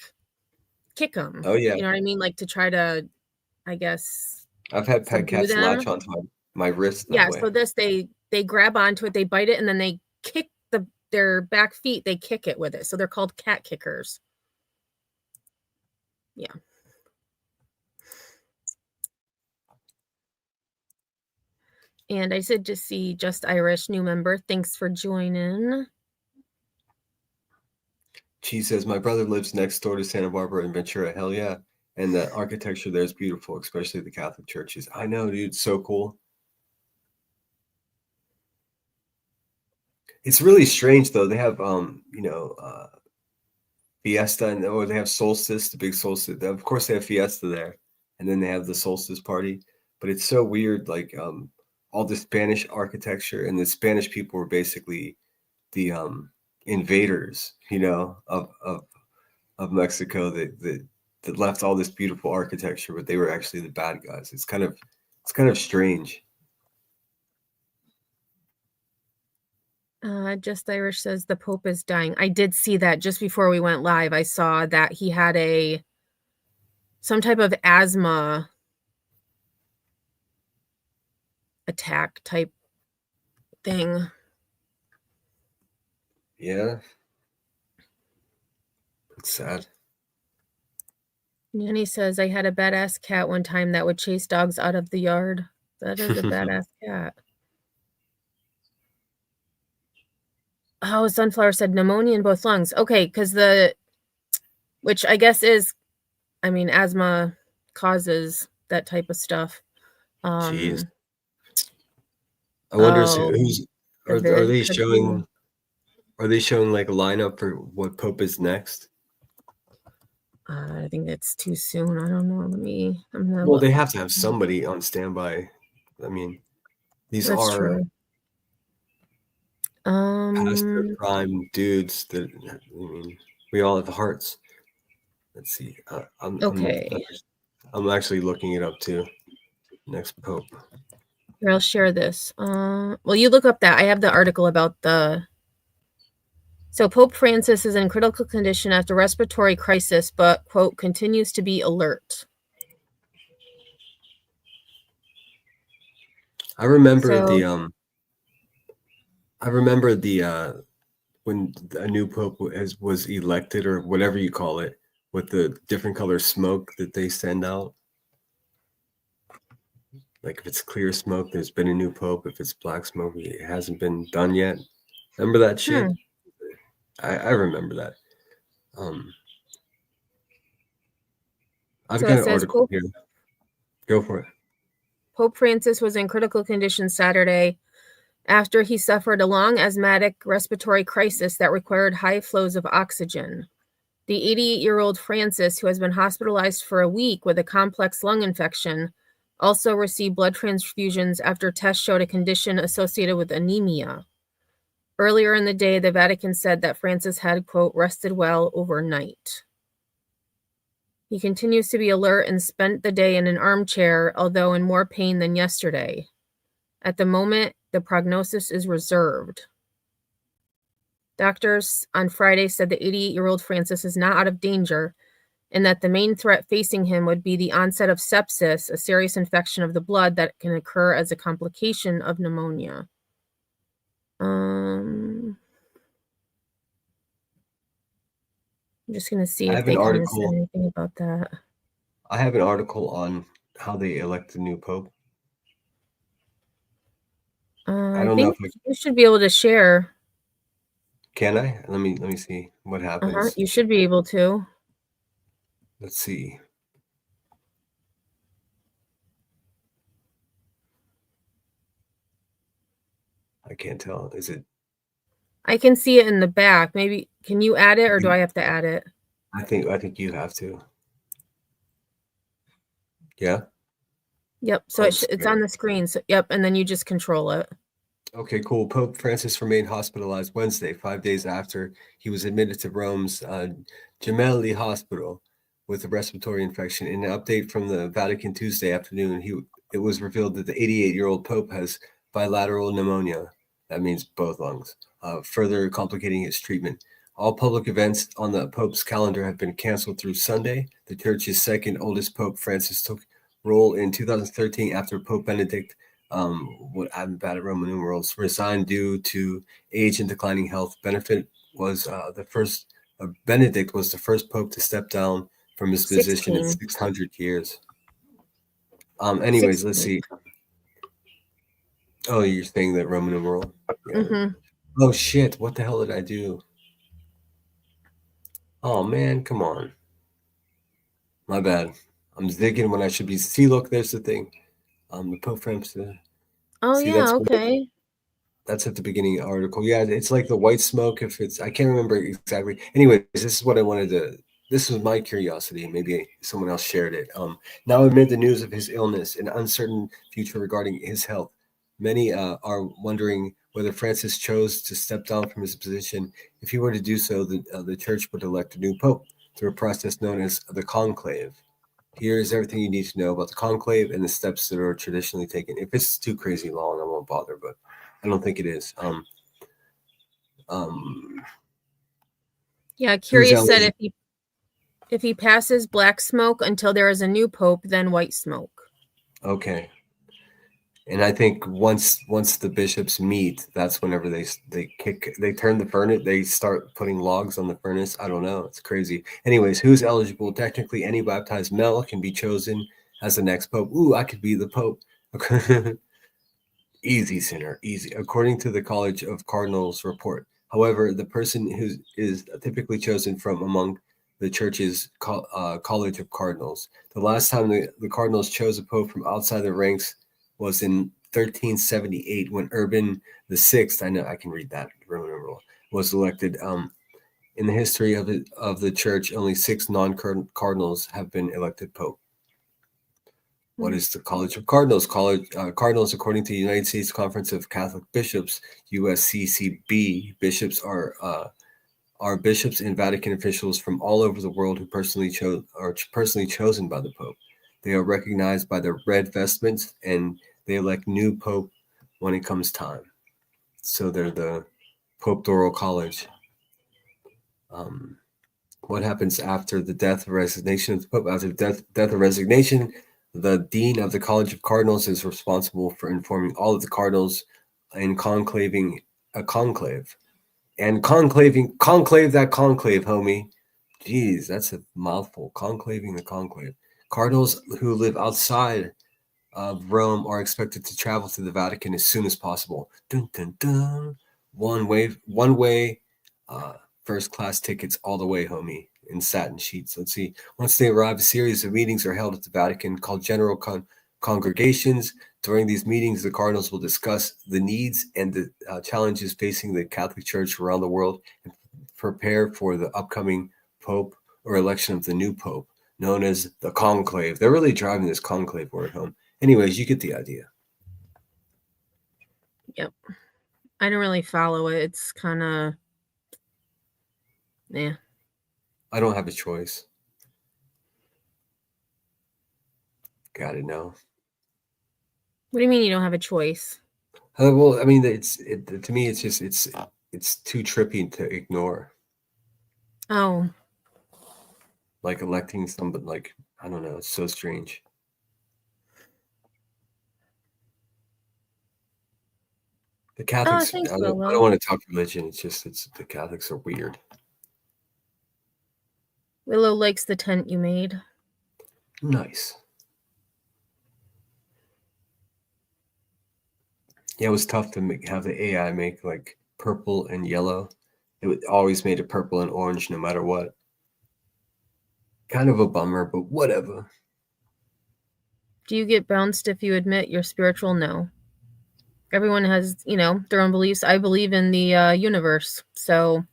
kick them. Oh yeah, you know what I mean, like to try to, I guess. I've had pet cats latch onto my wrist. Yeah, so this they grab onto it, they bite it, and then they kick their back feet. They kick it with it, so they're called cat kickers. Yeah. And I did just see Just Irish, new member. Thanks for joining. She says, my brother lives next door to Santa Barbara and Ventura. Hell yeah. And the architecture there is beautiful, especially the Catholic churches. I know, dude. So cool. It's really strange, though. They have, Fiesta, or they have Solstice, the big Solstice. Of course, they have Fiesta there. And then they have the Solstice party. But it's so weird, like all the Spanish architecture, and the Spanish people were basically the invaders, of Mexico that left all this beautiful architecture, but they were actually the bad guys. It's kind of strange. Just Irish says the Pope is dying. I did see that just before we went live. I saw that he had some type of asthma attack type thing. Yeah. Sad. Nanny says, I had a badass cat one time that would chase dogs out of the yard. That is a badass cat. Oh, Sunflower said pneumonia in both lungs. Okay, because which I guess is, I mean, asthma causes that type of stuff. Jeez. I wonder who's are they showing? Are they showing like a lineup for what Pope is next? I think it's too soon. I don't know. Well, they have to have somebody on standby. I mean, these That's are true. past their prime dudes that, I mean, we all have hearts. Let's see. I'm actually looking it up too. Next Pope. Here, I'll share this. Well, you look up that. I have the article about So Pope Francis is in critical condition after respiratory crisis, but, quote, continues to be alert. I remember when a new pope was elected, or whatever you call it, with the different color smoke that they send out. Like if it's clear smoke, there's been a new pope. If it's black smoke, it hasn't been done yet. Remember that shit? I remember that. I've got an article here. Go for it. Pope Francis was in critical condition Saturday after he suffered a long asthmatic respiratory crisis that required high flows of oxygen. The 88-year-old Francis, who has been hospitalized for a week with a complex lung infection, also received blood transfusions after tests showed a condition associated with anemia. Earlier in the day, the Vatican said that Francis had, quote, rested well overnight. He continues to be alert and spent the day in an armchair, although in more pain than yesterday. At the moment, the prognosis is reserved. Doctors on Friday said the 88-year-old Francis is not out of danger and that the main threat facing him would be the onset of sepsis, a serious infection of the blood that can occur as a complication of pneumonia. I'm just going to see if they can say anything about that. I have an article on how they elect a new pope. I don't know if you should be able to share. Can I? Let me see what happens. You should be able to. Let's see. I can't tell. Is it? I can see it in the back. Maybe can you add it, or do I have to add it? I think you have to. Yeah. Yep. So it's on the screen. So yep, and then you just control it. Okay, cool. Pope Francis remained hospitalized Wednesday, 5 days after he was admitted to Rome's Gemelli Hospital with a respiratory infection. In an update from the Vatican Tuesday afternoon, it was revealed that the 88-year-old Pope has bilateral pneumonia. That means both lungs, further complicating his treatment. All public events on the Pope's calendar have been canceled through Sunday. The Church's second oldest Pope, Francis, took role in 2013 after Pope Benedict, I'm bad at Roman numerals, resigned due to age and declining health. Benedict was the first Pope to step down from his position in 600 years. Anyways, 16. Let's see. Oh, you're saying that Roman numeral? Yeah. Mm-hmm. Oh, shit. What the hell did I do? Oh, man. Come on. My bad. I'm digging when I should be. See, look, there's the thing. The Pope Francis. Oh, see, yeah. Okay. That's at the beginning of the article. Yeah, it's like the white smoke. I can't remember exactly. Anyways, this is what I wanted to. This was my curiosity. Maybe someone else shared it. Now, amid the news of his illness and uncertain future regarding his health, many are wondering whether Francis chose to step down from his position. If he were to do so, the Church would elect a new pope through a process known as the conclave. Here is everything you need to know about the conclave and the steps that are traditionally taken. If it's too crazy long, I won't bother, but I don't think it is. Yeah, Curious said if he passes black smoke until there is a new pope, then white smoke. Okay. And I think once the bishops meet, that's whenever they turn the furnace, they start putting logs on the furnace. I don't know, it's crazy. Anyways, who's eligible? Technically, any baptized male can be chosen as the next pope. Ooh, I could be the pope. Easy, sinner, easy. According to the College of Cardinals report, however, the person who is typically chosen from among the church's College of Cardinals. The last time the Cardinals chose a pope from outside the ranks was in 1378 when Urban VI, I know I can read that Roman numeral, was elected. In the history of the church, only 6 non-cardinals have been elected pope. What is the College of Cardinals? Cardinals, according to the United States Conference of Catholic Bishops, USCCB, bishops are bishops and Vatican officials from all over the world who are personally chosen by the Pope. They are recognized by their red vestments, and they elect new Pope when it comes time. So they're the Pope-Doral College. What happens after the death or resignation of the Pope? After the death or resignation, the Dean of the College of Cardinals is responsible for informing all of the cardinals and conclaving a conclave. And conclave that conclave, homie. Jeez, that's a mouthful. Conclaving the conclave. Cardinals who live outside of Rome are expected to travel to the Vatican as soon as possible. Dun, dun, dun. One way, first class tickets all the way, homie, in satin sheets. Let's see. Once they arrive, a series of meetings are held at the Vatican called General Congregations. During these meetings, the cardinals will discuss the needs and the challenges facing the Catholic Church around the world and prepare for the upcoming pope or election of the new pope, known as the conclave. They're really driving this conclave word home. Anyways, you get the idea. Yep. I don't really follow it. It's kind of, yeah. I don't have a choice. Gotta know. What do you mean you don't have a choice? Well, I mean, to me, it's just it's too trippy to ignore. Oh, like electing somebody, like I don't know, it's so strange. The Catholics, thanks, I don't Willow. want to talk religion. It's the Catholics are weird. Willow likes the tent you made. Nice. Yeah, it was tough to have the AI make like purple and yellow. It always made it purple and orange no matter what. Kind of a bummer, but whatever. Do you get bounced if you admit you're spiritual? No. Everyone has, their own beliefs. I believe in the universe, so.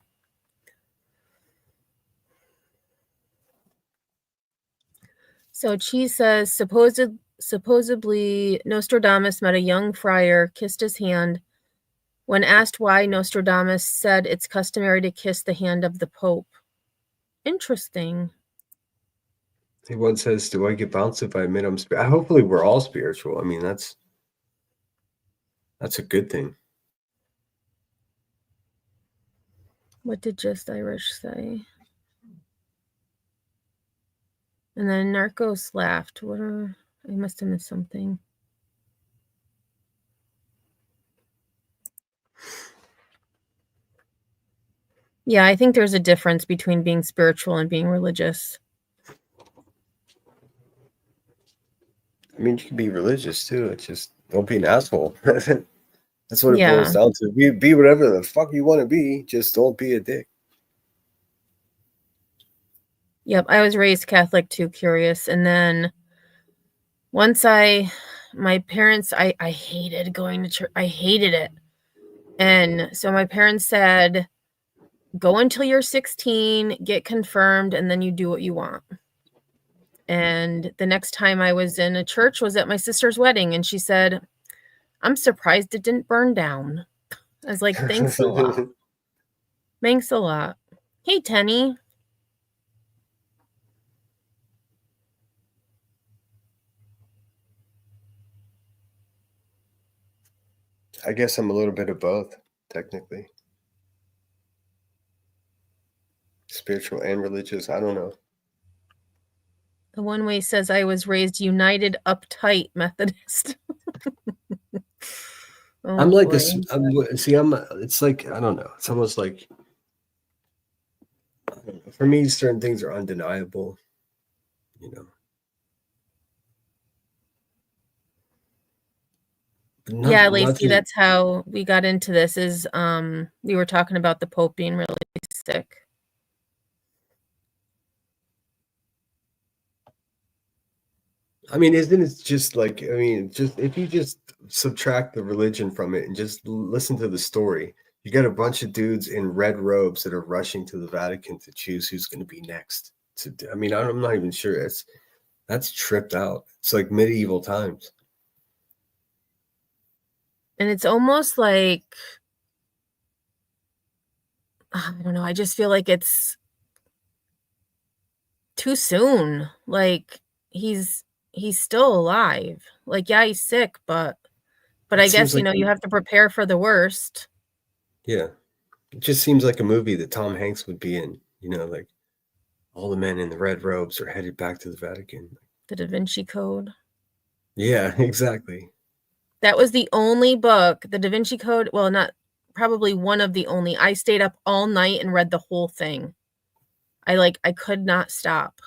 So Cheese says, supposedly Nostradamus met a young friar, kissed his hand. When asked why, Nostradamus said it's customary to kiss the hand of the Pope. Interesting. One says, do I get bounced if I admit I'm spiritual? Hopefully we're all spiritual. I mean, that's a good thing. What did Just Irish say? And then Narcos laughed. I must have missed something. Yeah, I think there's a difference between being spiritual and being religious. I mean, you can be religious too. It's just don't be an asshole. That's what it boils down to. Be whatever the fuck you want to be. Just don't be a dick. Yep, I was raised Catholic too, curious. And then once my parents, I hated going to church. I hated it. And so my parents said, go until you're 16, get confirmed, and then you do what you want. And the next time I was in a church was at my sister's wedding, and she said, I'm surprised it didn't burn down. I was like, thanks a lot. Thanks a lot. Hey, Tenny. I guess I'm a little bit of both, technically. Spiritual and religious. I don't know. The one way says I was raised United Uptight Methodist. Oh, I'm like boy. this. It's like, I don't know. It's almost like, I don't know, for me, certain things are undeniable, you know. But Yeah, Lacey, nothing. that's how we got into this is we were talking about the Pope being really sick. I mean, isn't it just like, I mean, just if you just subtract the religion from it and just listen to the story, you got a bunch of dudes in red robes that are rushing to the Vatican to choose who's going to be next. I mean, I'm not even sure. That's tripped out. It's like medieval times. And it's almost like, I don't know, I just feel like it's too soon. Like he's still alive. Like, yeah, he's sick, but It I seems guess, like, you have to prepare for the worst. yeah, it just seems like a movie that Tom Hanks would be in, like all the men in the red robes are headed back to the Vatican. The Da Vinci Code. Yeah, exactly. That was the only book, the Da Vinci Code. Well, not probably one of the only. I stayed up all night and read the whole thing. I could not stop.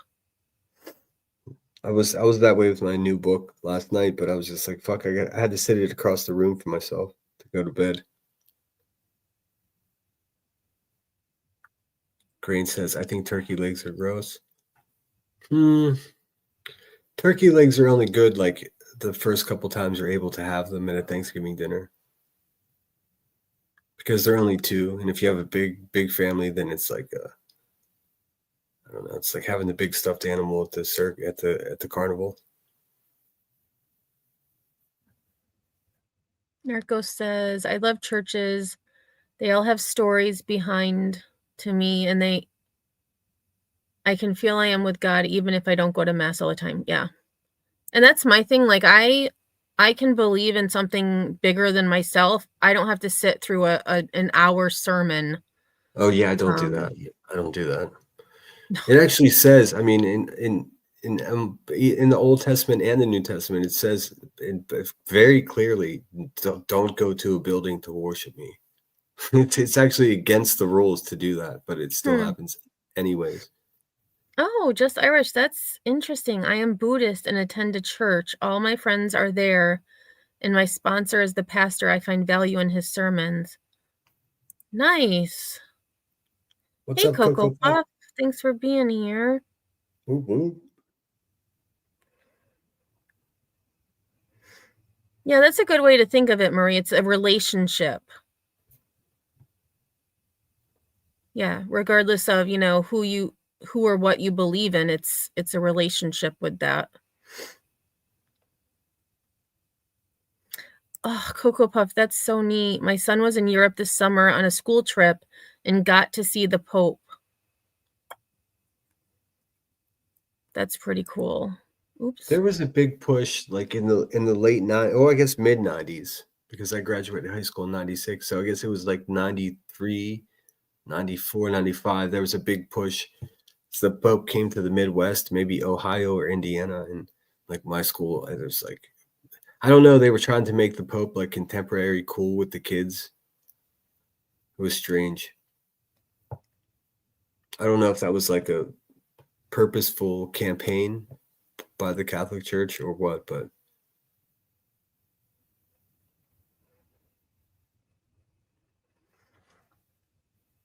I was that way with my new book last night, but I was just like, fuck, I had to sit it across the room for myself to go to bed. Grain says, I think turkey legs are gross. Turkey legs are only good like the first couple times you're able to have them at a Thanksgiving dinner. Because they're only two, and if you have a big family, then it's like I don't know, it's like having the big stuffed animal at the carnival. Narco says, I love churches. They all have stories behind to me, and I can feel I am with God even if I don't go to mass all the time. Yeah. And that's my thing. Like I can believe in something bigger than myself. I don't have to sit through an hour sermon. Oh yeah, I don't do that. I don't do that. It actually says, I mean, in the Old Testament and the New Testament, it says very clearly, don't go to a building to worship me. It's actually against the rules to do that, but it still happens anyways. Oh, just Irish. That's interesting. I am Buddhist and attend a church. All my friends are there, and my sponsor is the pastor. I find value in his sermons. Nice. What's Hey, up, Coco Coco? Puff. Thanks for being here. Woo-woo. Yeah, that's a good way to think of it, Marie. It's a relationship. Yeah, regardless of, who or what you believe in, it's a relationship with that. Oh, Cocoa Puff, that's so neat. My son was in Europe this summer on a school trip and got to see the Pope. That's pretty cool. Oops. There was a big push like in the late I guess mid 90s, because I graduated high school in 96. So I guess it was like 93, 94, 95. There was a big push. So the Pope came to the Midwest, maybe Ohio or Indiana, and like my school, it was like, I don't know, they were trying to make the Pope like contemporary cool with the kids. It was strange. I don't know if that was like a purposeful campaign by the Catholic Church or what, but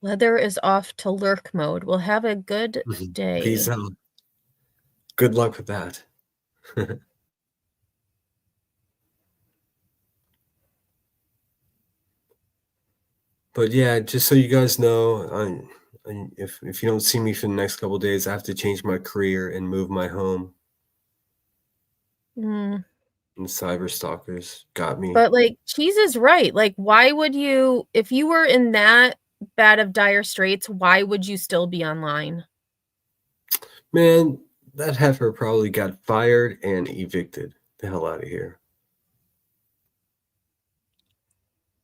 Leather is off to lurk mode. We'll have a good day. Peace out. Good luck with that. But yeah, just so you guys know, if you don't see me for the next couple of days, I have to change my career and move my home. And the cyber stalkers got me. But like, Cheese is right. Like, why would you, if you were in that bad of dire straits, why would you still be online? Man, that heifer probably got fired and evicted the hell out of here.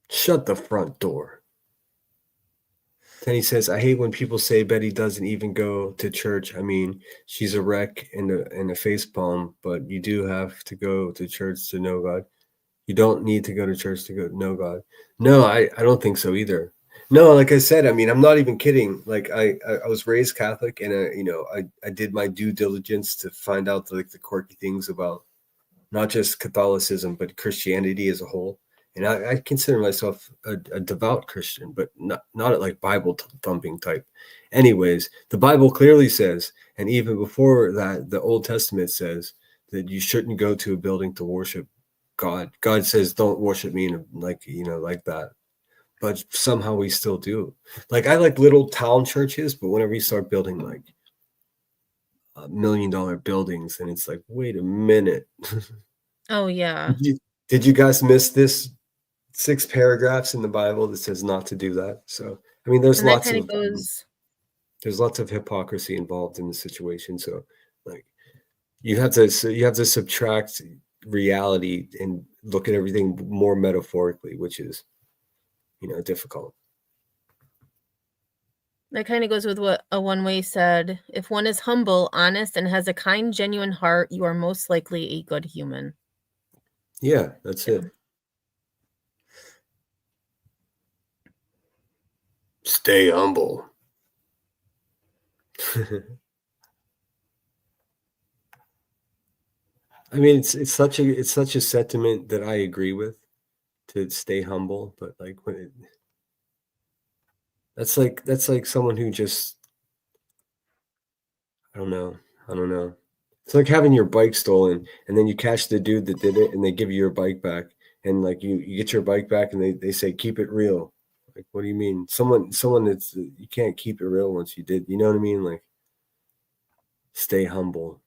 Shut the front door. Then he says, I hate when people say Betty doesn't even go to church. I mean, she's a wreck and a face palm, but you do have to go to church to know God. You don't need to go to church to go know God. No, I don't think so either. No, like I said, I mean, I'm not even kidding. Like I was raised Catholic, and I did my due diligence to find out like the quirky things about not just Catholicism but Christianity as a whole. And I consider myself a devout Christian, but not like Bible thumping type. Anyways, the Bible clearly says, and even before that, the Old Testament says that you shouldn't go to a building to worship God. God says, don't worship me like that. But somehow we still do. Like I like little town churches, but whenever you start building like $1 million buildings, and it's like, wait a minute. Oh yeah. Did you guys miss this 6 paragraphs in the Bible that says not to do that? So I mean, there's And that lots kind of of goes. there's lots of hypocrisy involved in the situation. So like you have to subtract reality and look at everything more metaphorically, which is difficult. That kind of goes with what a one-way said. If one is humble, honest, and has a kind, genuine heart, you are most likely a good human. Yeah, that's it. Stay humble. I mean, it's such a sentiment that I agree with, to stay humble, but like that's like someone who just I don't know. It's like having your bike stolen and then you catch the dude that did it and they give you your bike back, and like you get your bike back and they say keep it real. Like, what do you mean? Someone that's you can't keep it real once you did. You know what I mean? Like, stay humble.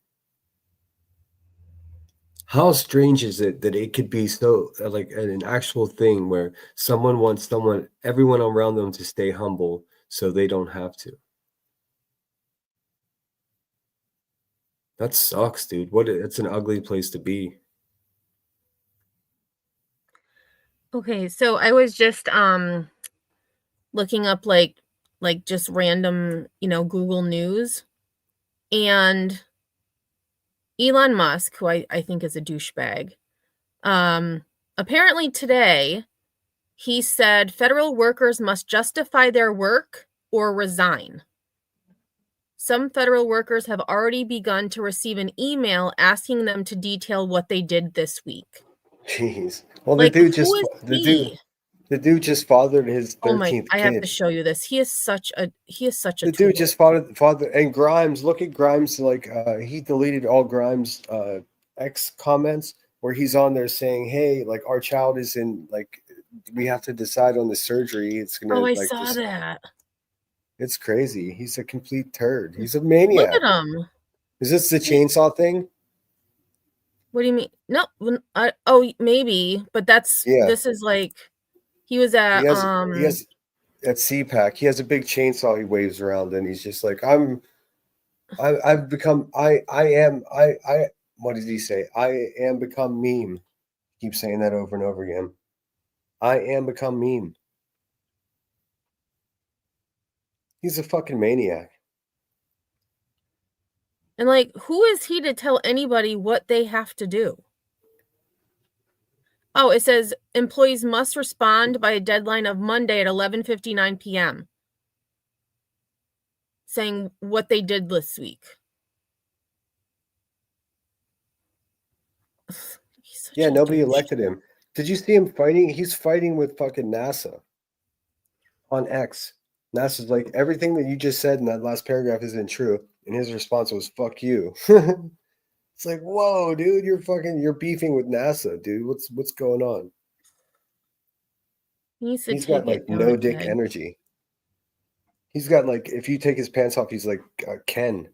How strange is it that it could be so like an actual thing where someone wants everyone around them to stay humble so they don't have to? That sucks, dude. It's an ugly place to be. Okay, so I was just looking up like just random, Google News, and Elon Musk, who I think is a douchebag, apparently today he said federal workers must justify their work or resign. Some federal workers have already begun to receive an email asking them to detail what they did this week. Jeez. Well, Like, the who is he? dude just fathered his Oh my! 13th I have to kid. show you this. He is such a The tool. dude just father and Grimes. Look at Grimes. Like he deleted all Grimes X comments where he's on there saying, "Hey, like our child is in like we have to decide on the surgery. It's gonna Oh, I like saw that. It's crazy. He's a complete turd. He's a Look maniac. at him. Is this the chainsaw thing? What do you mean? No, maybe, but Yeah. this is like he was at He has at CPAC. He has a big chainsaw he waves around, and he's just like, I've become I am I what did he say? I am become meme. Keep saying that over and over again. I am become meme. He's a fucking maniac. And like, who is he to tell anybody what they have to do? Oh, it says employees must respond by a deadline of Monday at 11:59 p.m. saying what they did this week. Yeah, nobody elected him. Did you see him fighting? He's fighting with fucking NASA on X. NASA's like, everything that you just said in that last paragraph isn't true. And his response was, fuck you. It's like, whoa, dude, you're beefing with NASA, dude. What's going on? He's got like no dick energy. He's got like, if you take his pants off, he's like Ken.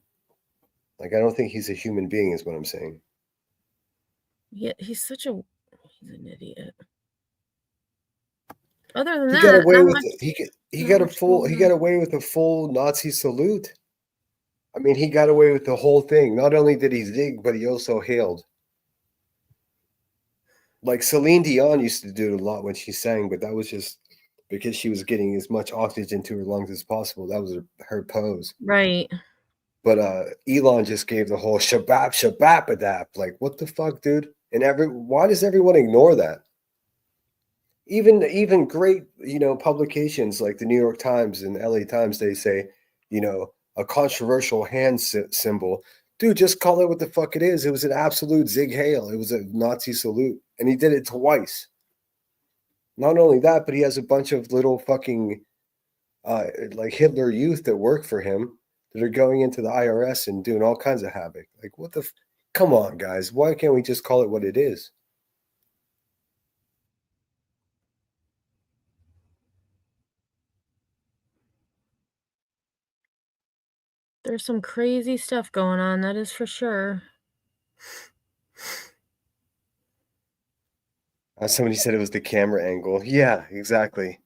Like, I don't think he's a human being, is what I'm saying. Yeah, he's an idiot. Other than he that, got away with it. He got away with a full Nazi salute. I mean, he got away with the whole thing. Not only did he zig, but he also hailed. Like Celine Dion used to do it a lot when she sang, but that was just because she was getting as much oxygen to her lungs as possible. That was her pose. Right. But Elon just gave the whole shabap. Like, what the fuck, dude? And why does everyone ignore that? Even great, publications like the New York Times and LA Times, they say, a controversial hand symbol. Dude, just call it what the fuck it is. It was an absolute Sieg Heil. It was a Nazi salute. And he did it twice. Not only that, but he has a bunch of little fucking like Hitler youth that work for him that are going into the IRS and doing all kinds of havoc. Like, what the come on, guys. Why can't we just call it what it is? There's some crazy stuff going on, that is for sure. Somebody said it was the camera angle. Yeah, exactly.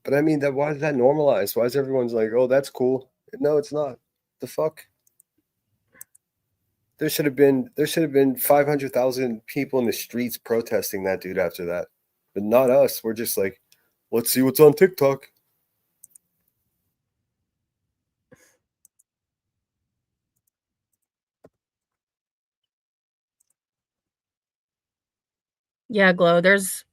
But I mean, why is that normalized? Why is everyone's like, oh, that's cool? No, it's not. The fuck? There should have been 500,000 people in the streets protesting that dude after that. But not us. We're just like, let's see what's on TikTok. Yeah, Glow. There's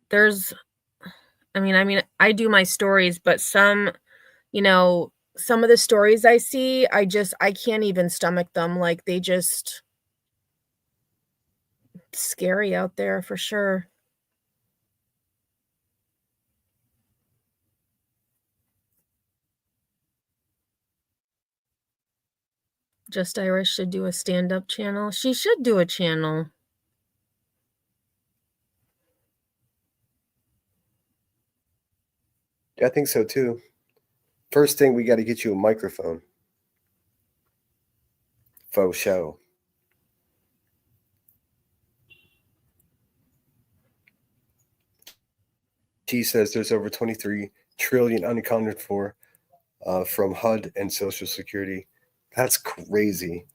I mean, I do my stories, but some of the stories I see, I can't even stomach them. Like, they just scary out there for sure. Just Irish should do a stand-up channel. She should do a channel. Yeah, I think so too. First thing, we got to get you a microphone. Faux show. She says there's over 23 trillion unaccounted for from HUD and Social Security. That's crazy.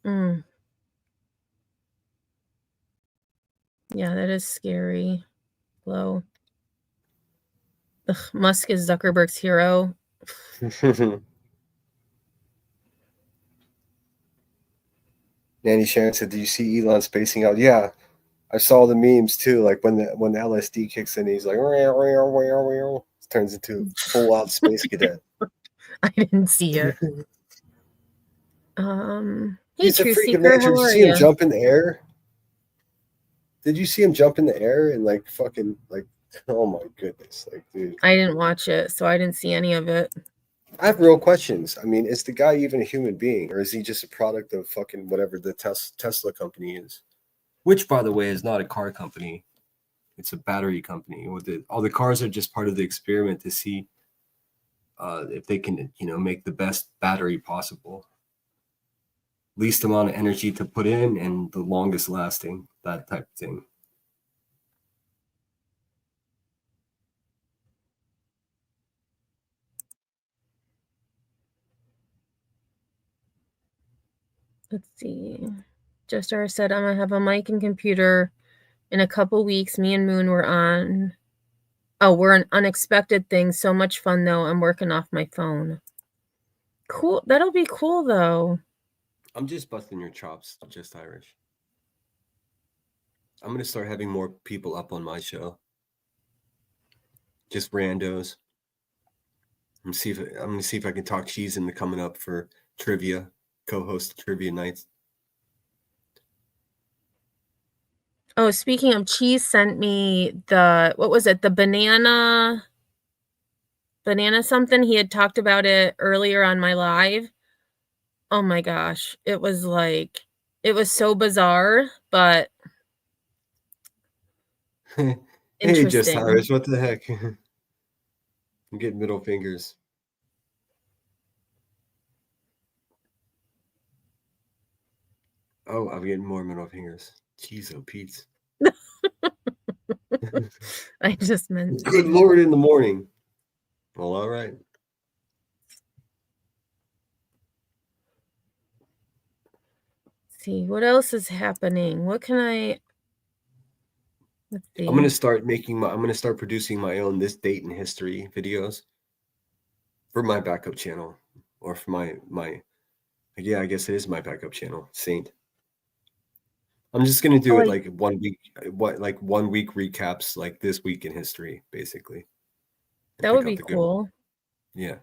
Yeah, that is scary. Glow. Ugh, Musk is Zuckerberg's hero. Nanny Sharon said, "Do you see Elon spacing out?" Yeah, I saw the memes too. Like when the LSD kicks in, he's like, turns into full out space cadet. I didn't see it. Hey, He's a True freak of Seeker, nature. how Did you are see him you? jump in the air? Did you see him jump in the air and like fucking like? Oh my goodness, like dude. I didn't watch it, so I didn't see any of it. I have real questions. I mean, is the guy even a human being, or is he just a product of fucking whatever the Tesla company is? Which, by the way, is not a car company. It's a battery company. All the cars are just part of the experiment to see if they can, make the best battery possible. Least amount of energy to put in and the longest lasting, that type of thing. Let's see. Justar said, I'm going to have a mic and computer in a couple weeks. Me and Moon were on. Oh, we're an unexpected thing. So much fun, though. I'm working off my phone. Cool. That'll be cool, though. I'm just busting your chops, Just Irish. I'm going to start having more people up on my show. Just randos. I'm going to see if I can talk cheese into coming up for trivia, co-host trivia nights. Oh, speaking of, Cheese sent me what was it? The banana something. He had talked about it earlier on my live. Oh my gosh. It was so bizarre, but Hey, Just Irish, what the heck? I'm getting middle fingers. Oh, I'm getting more middle fingers. Jeez, oh, Pete. I just meant. Good Lord in the morning. Well, all right. see what else is happening. What can I? Let's see. I'm gonna start producing my own this date in history videos for my backup channel, or for my yeah, I guess it is my backup channel, Saint. I'm just gonna do Oh, it like 1 week, 1 week recaps, like this week in history, basically. And that pick would out be the good one. cool. Yeah.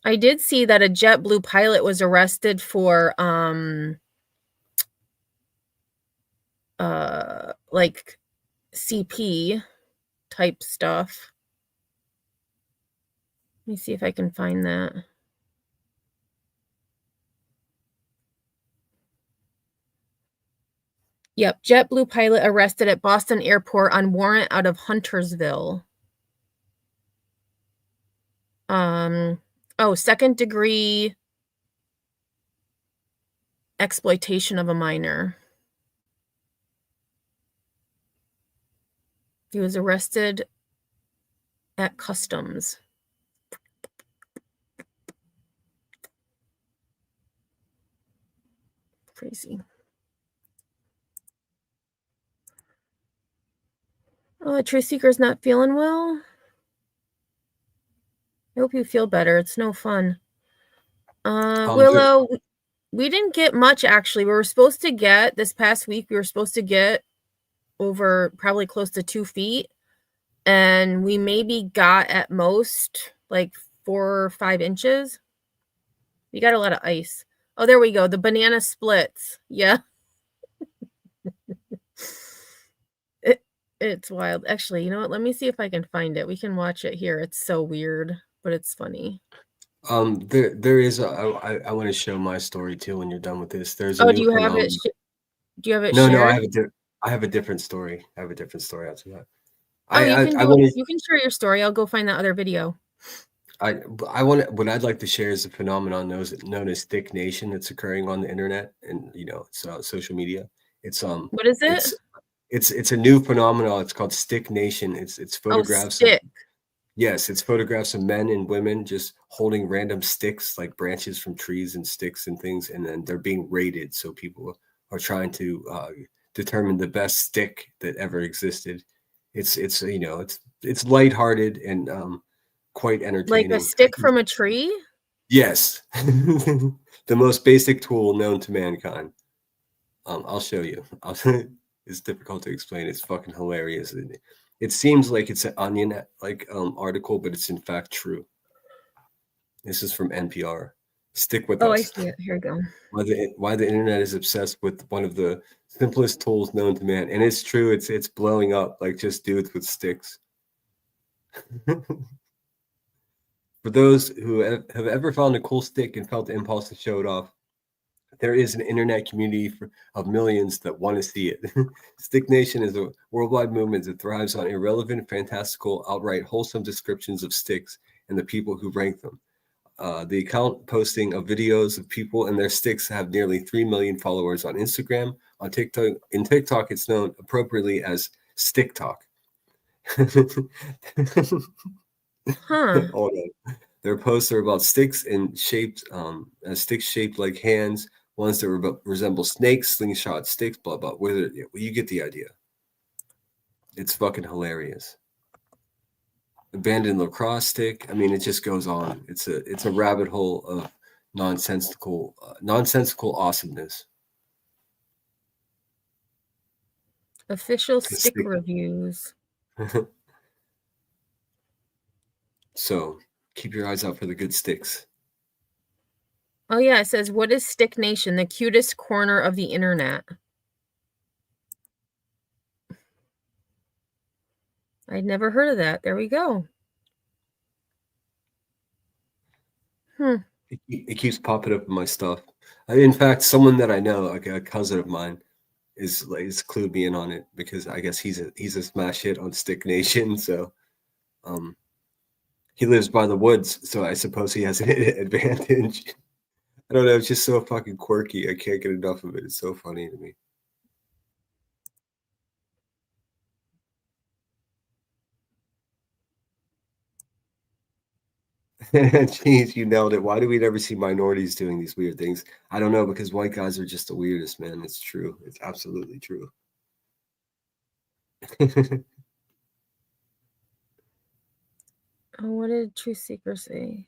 I did see that a JetBlue pilot was arrested for like CP type stuff. Let me see if I can find that. Yep, JetBlue pilot arrested at Boston Airport on warrant out of Huntersville. Second degree exploitation of a minor. He was arrested at customs. Crazy. Oh, Truth Seeker's not feeling well. I hope you feel better. It's no fun. Willow, we didn't get much actually. We were supposed to get this past week. We were supposed to get over probably close to 2 feet, and we maybe got at most like 4 or 5 inches. We got a lot of ice. Oh, there we go. The banana splits. Yeah. It's wild. Actually, you know what? Let me see if I can find it. We can watch it here. It's so weird, but it's funny. There is I want to show my story too when you're done with this. There's a Oh, new do you have it? phenomenon. Do you have it No, shared? I have a different story. I have a different story after that. Oh, you can I do want it. You can share your story. I'll go find that other video. what I'd like to share is a phenomenon known as Stick Nation that's occurring on the internet, and it's social media. It's What is it? it's a new phenomenon. It's called Stick Nation. It's Oh, photographs of, stick. yes, it's photographs of men and women just holding random sticks, like branches from trees and sticks and things, and then they're being rated. So people are trying to determine the best stick that ever existed. It's lighthearted and quite entertaining. Like a stick from a tree? Yes, the most basic tool known to mankind. I'll show you. It's difficult to explain. It's fucking hilarious. It seems like it's an Onion article, but it's in fact true. This is from NPR. Stick with Oh, us. I see it. Here we go. Why the internet is obsessed with one of the simplest tools known to man, and it's true. It's blowing up, like just dudes with sticks. For those who have ever found a cool stick and felt the impulse to show it off, there is an internet community of millions that want to see it. Stick Nation is a worldwide movement that thrives on irrelevant, fantastical, outright wholesome descriptions of sticks and the people who rank them. The account posting of videos of people and their sticks have nearly 3 million followers on Instagram. On TikTok, it's known appropriately as Stick Talk. Huh. Oh, no. Their posts are about sticks and sticks shaped like hands, ones that resemble snakes, slingshot sticks, blah blah. You get the idea. It's fucking hilarious. Abandoned lacrosse stick. I mean, it just goes on. It's a rabbit hole of nonsensical awesomeness. Official stick reviews. So keep your eyes out for the good sticks. Oh yeah, it says, what is Stick Nation? The cutest corner of the internet. I'd never heard of that. There we go. It keeps popping up in my stuff. In fact, someone that I know, like a cousin of mine, is clued me in on it because I guess he's a smash hit on Stick Nation. So, he lives by the woods, so I suppose he has an advantage. I don't know. It's just so fucking quirky. I can't get enough of it. It's so funny to me. Jeez, you nailed it. Why do we never see minorities doing these weird things? I don't know, because white guys are just the weirdest, man. It's true. It's absolutely true. Oh, what did Truth Seeker say?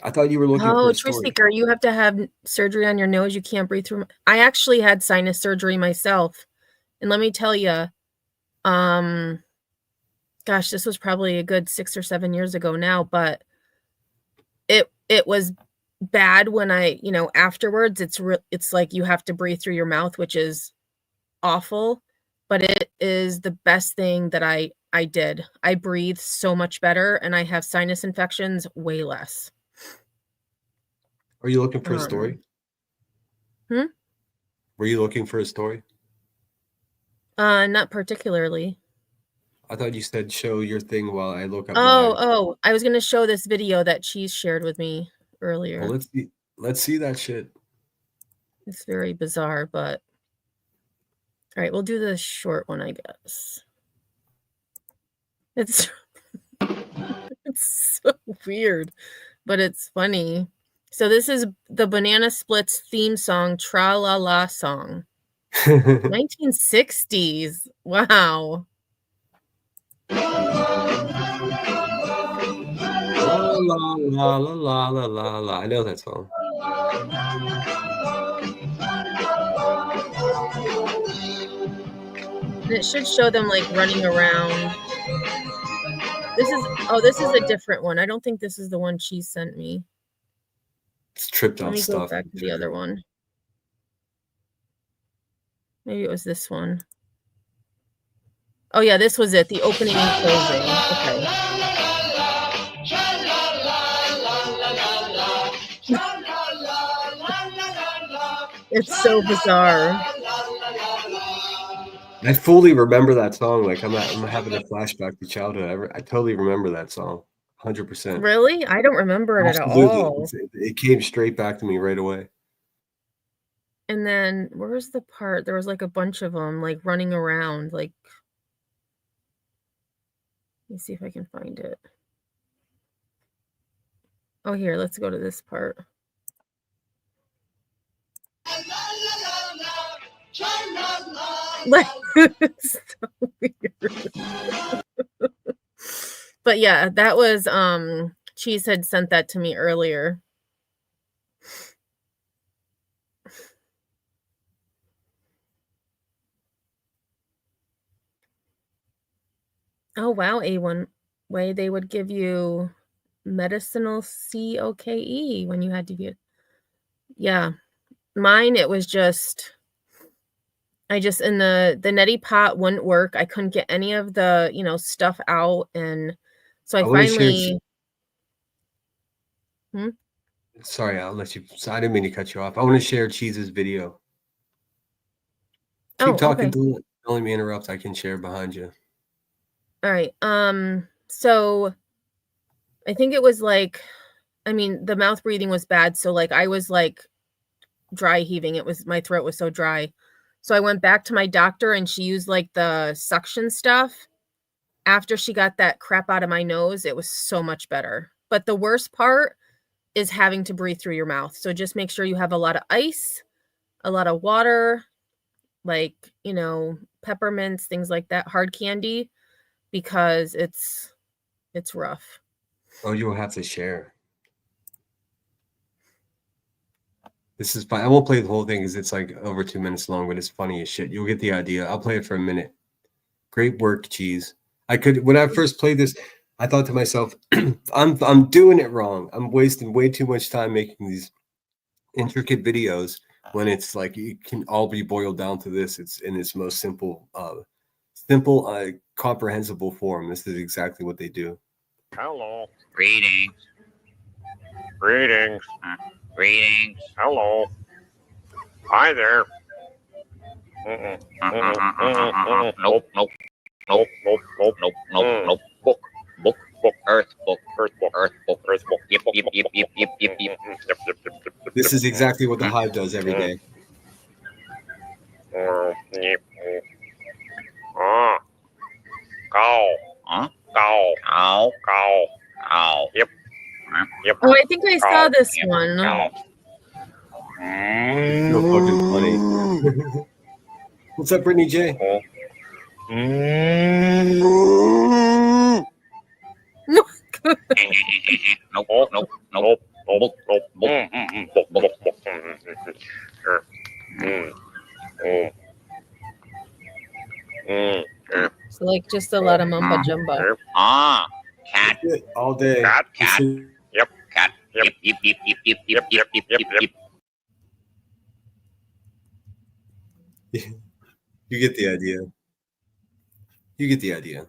I thought you were looking for Oh, a Truth story. Seeker, you have to have surgery on your nose. You can't breathe through. I actually had sinus surgery myself. And let me tell you, gosh, this was probably a good 6 or 7 years ago now, but it was bad when I, afterwards it's like you have to breathe through your mouth, which is awful, but it is the best thing that I did. I breathe so much better and I have sinus infections way less. Are you looking for a story? Hmm? Were you looking for a story? Not particularly. I thought you said show your thing while I look up. Oh, I was going to show this video that Cheese shared with me earlier. Well, let's see that shit. It's very bizarre, but all right, we'll do the short one, I guess. It's it's so weird, but it's funny. So this is the Banana Splits theme song, Tra La La song. 1960s. Wow. La la la la la la la. I know that song. And it should show them like running around. This is a different one. I don't think this is the one she sent me. It's tripped Let out me stuff. go back to the other one. Maybe it was this one. Oh yeah, this was it. The opening and closing. Okay. It's so bizarre. I fully remember that song. Like I'm having a flashback to childhood. I totally remember that song. 100%. Really? I don't remember it Absolutely. at all. It came straight back to me right away. And then where's the part? There was like a bunch of them like running around. Like, let me see if I can find it. Oh, here, let's go to this part. Like, it's so weird. But yeah, that was Cheese had sent that to me earlier. Oh wow, A1 way they would give you medicinal COKE when you had to get. Yeah. Mine, it was just in the neti pot wouldn't work. I couldn't get any of the, stuff out, and so I finally Sorry, I'll let you. I didn't mean to cut you off. I want to share Cheese's video. Keep talking. Okay. Don't let me interrupt. I can share behind you. All right. So I think it was like, the mouth breathing was bad. So like I was like dry heaving. My throat was so dry. So I went back to my doctor and she used like the suction stuff. After she got that crap out of my nose, it was so much better. But the worst part is having to breathe through your mouth. So just make sure you have a lot of ice, a lot of water, like, peppermints, things like that, hard candy, because it's rough. Oh, you will have to share. This is fine. I won't play the whole thing because it's like over 2 minutes long, but it's funny as shit. You'll get the idea. I'll play it for a minute. Great work, Cheese. When I first played this, I thought to myself, I'm doing it wrong. I'm wasting way too much time making these intricate videos when it's like it can all be boiled down to this. It's in its most simple, comprehensible form. This is exactly what they do. Hello. Greetings. Greetings. Greetings. Hello. Hi there. Nope. Nope. Nope. Nope. Nope. Nope. Nope. Nope. Book. Book. Book. Earth book. Earth book. Earth book. Earth book. Yep. Yep. Yep. Yep. Yep. Yep. Yep. This is exactly what the Hive does every day. Cow. Huh? Cow. Cow. Cow. Cow. Yep. Yep. Oh, I think I saw Oh, this yep. one. Ow. So fucking funny. What's up, Brittany J? Oh. Nope, nope, nope, nope. Book, book, book, book, book, book. So like just a lot of mumbo jumbo. Ah, cat, That's it, all day. Cat. cat, Yep. cat. Yep. Yip, yip, yip, yip, yip, yip, yip, yip, yip, yip. You get the idea. You get the idea.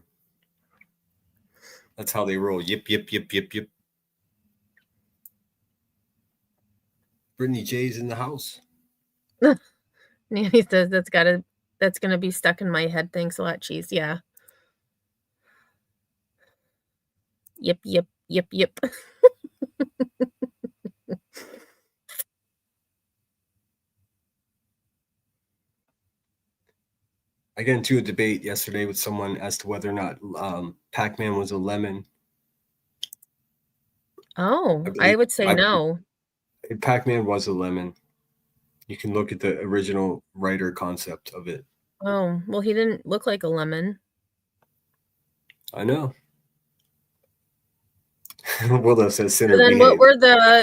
That's how they roll. Yip, yip, yip, yip, yip. Brittany J's in the house. Nanny says that's gonna be stuck in my head. Thanks a lot, Cheese. Yeah. Yip, yip, yip, yip. I got into a debate yesterday with someone as to whether or not Pac-Man was a lemon. Oh, I I believe- would say I- no. Pac-Man was a lemon. You can look at the original writer concept of it. Oh, well, he didn't look like a lemon. I know. Willow says So sinner then behave.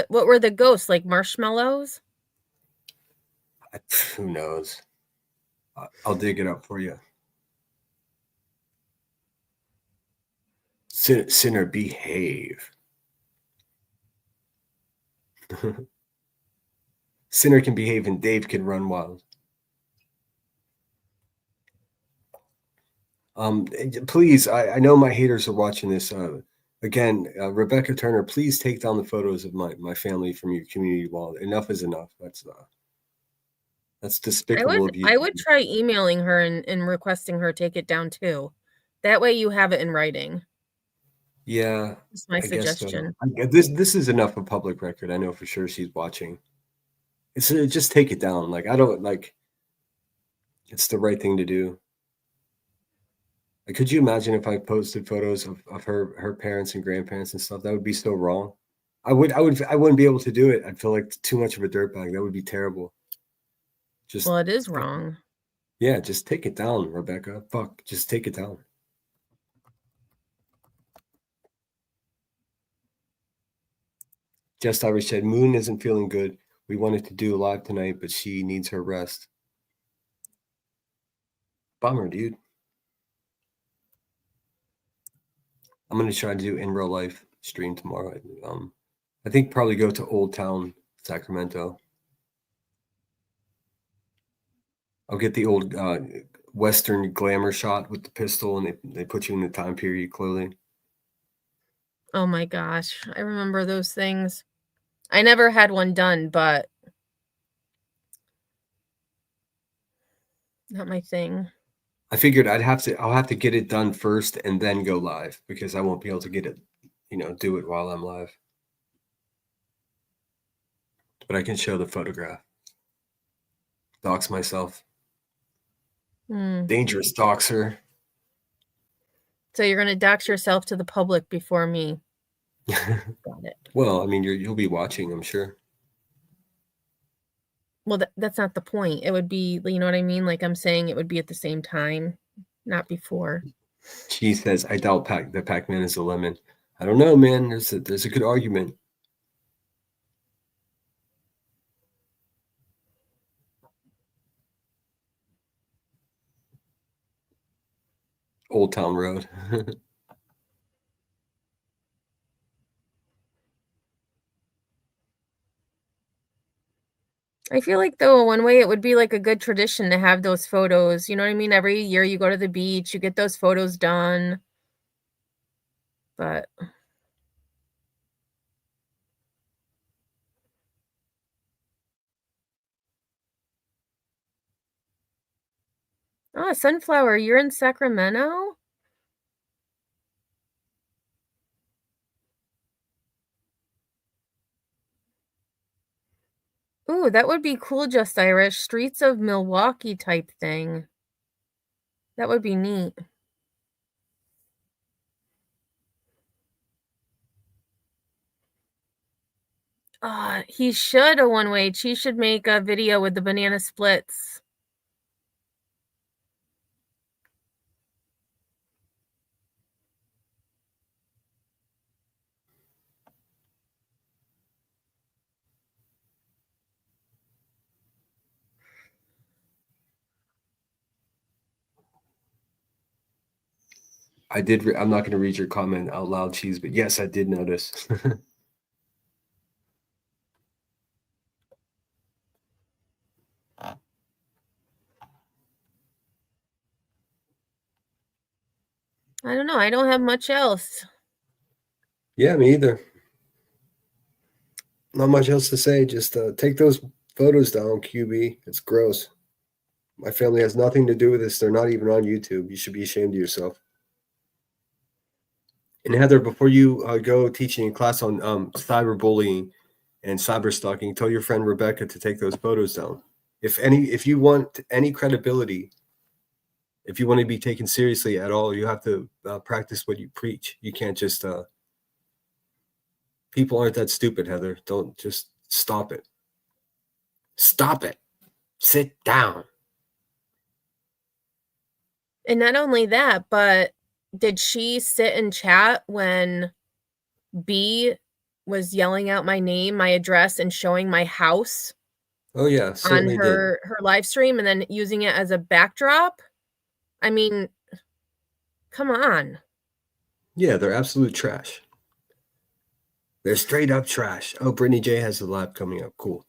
what were the ghosts? Like marshmallows? Who knows? I'll dig it up for you. Sinner behave. Sinner can behave and Dave can run wild. Please, I know my haters are watching this. Again, Rebecca Turner, please take down the photos of my family from your community wall. Enough is enough. That's despicable of you. I would try emailing her and requesting her take it down too. That way you have it in writing. Yeah, That's my I guess so. suggestion. This is enough of public record. I know for sure she's watching. It's just take it down. Like I don't like. It's the right thing to do. Like, could you imagine if I posted photos of her parents and grandparents and stuff? That would be so wrong. I wouldn't be able to do it. I'd feel like too much of a dirtbag. That would be terrible. Just Well, it is wrong. yeah, just take it down, Rebecca. Fuck, just take it down. Just Irish said, Moon isn't feeling good. We wanted to do a live tonight, but she needs her rest. Bummer, dude. I'm gonna try to do in real life stream tomorrow. I think probably go to Old Town, Sacramento. I'll get the old Western glamour shot with the pistol, and they put you in the time period clothing. Oh my gosh. I remember those things. I never had one done, but not my thing. I figured I'll have to get it done first and then go live because I won't be able to get it, do it while I'm live. But I can show the photograph. Dox myself. Dangerous doxer. So you're going to dox yourself to the public before me. Got it. Well, I mean, you'll be watching, I'm sure. Well, that's not the point. It would be, you know what I mean? Like I'm saying it would be at the same time, not before. She says, I doubt that Pac-Man is a lemon. I don't know, man. There's a good argument. Old Town Road. I feel like though one way it would be like a good tradition to have those photos. You know what I mean? Every year you go to the beach, you get those photos done. But oh, Sunflower, you're in Sacramento? Ooh, that would be cool, Just Irish. Streets of Milwaukee type thing. That would be neat. He should a one-way. He should make a video with the banana splits. I did. I'm not going to read your comment out loud, Cheese, but yes, I did notice. I don't know. I don't have much else. Yeah, me either. Not much else to say. Just take those photos down, QB. It's gross. My family has nothing to do with this. They're not even on YouTube. You should be ashamed of yourself. And Heather, before you go teaching a class on cyberbullying and cyber stalking, tell your friend Rebecca to take those photos down. If you want any credibility, if you want to be taken seriously at all, you have to practice what you preach. You can't just people aren't that stupid, Heather. Don't just stop it. Stop it. Sit down. And not only that, but did she sit and chat when B was yelling out my name, my address, and showing my house Oh yeah, on certainly did. her live stream and then using it as a backdrop? I mean, come on. Yeah, they're absolute trash. They're straight up trash. Oh, Brittany J has a live coming up. Cool.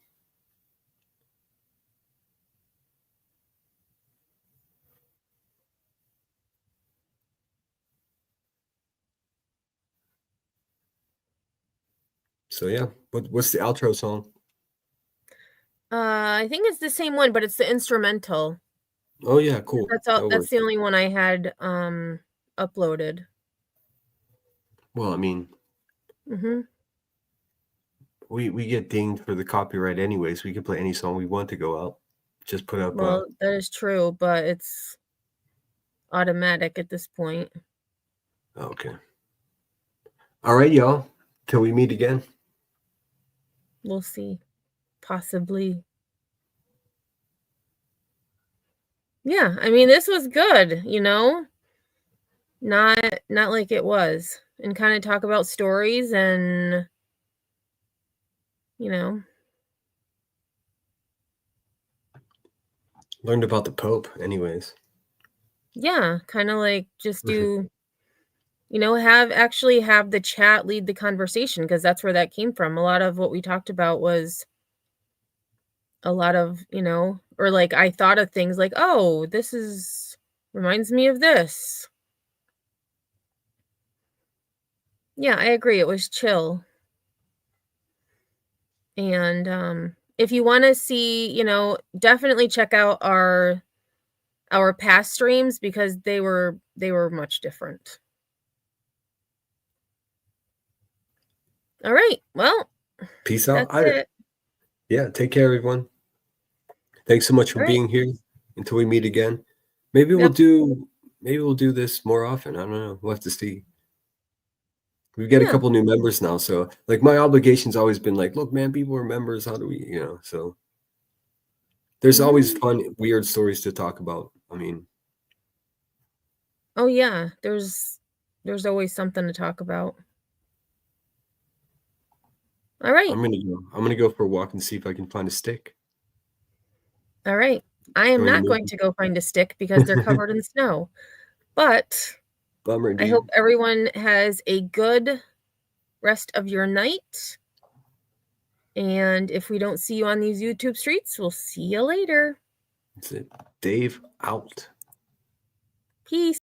So yeah, what's the outro song? I think it's the same one, but it's the instrumental. Oh yeah, cool. That's all. That That's works. the only one I had uploaded. Well, I mean, Mm-hmm. we get dinged for the copyright anyways. We can play any song we want to go out. Just put up. Well, that is true, but it's automatic at this point. Okay. All right, y'all. Till we meet again. We'll see. Possibly. Yeah, I mean, this was good, you know? Not like it was. And kind of talk about stories and, you know. Learned about the Pope, anyways. Yeah, kind of like just do, you know, have the chat lead the conversation, because that's where that came from. A lot of what we talked about was a lot of, you know, or like I thought of things like, oh, this reminds me of this. Yeah, I agree. It was chill. And if you want to see, you know, definitely check out our past streams, because they were much different. All right. Well, Peace out. that's it. Yeah, take care, everyone. Thanks so much for All right. being here. Until we meet again. Maybe we'll do this more often. I don't know. We'll have to see. We've got a couple new members now, so like my obligation's always been like, look, man, people are members. How do we, you know? So there's always fun, weird stories to talk about. I mean, oh yeah, there's always something to talk about. All right. I'm gonna go for a walk and see if I can find a stick. All right. I am not going to go find a stick because they're covered in snow. But bummer, dude. I hope everyone has a good rest of your night. And if we don't see you on these YouTube streets, we'll see you later. That's it. Dave out. Peace.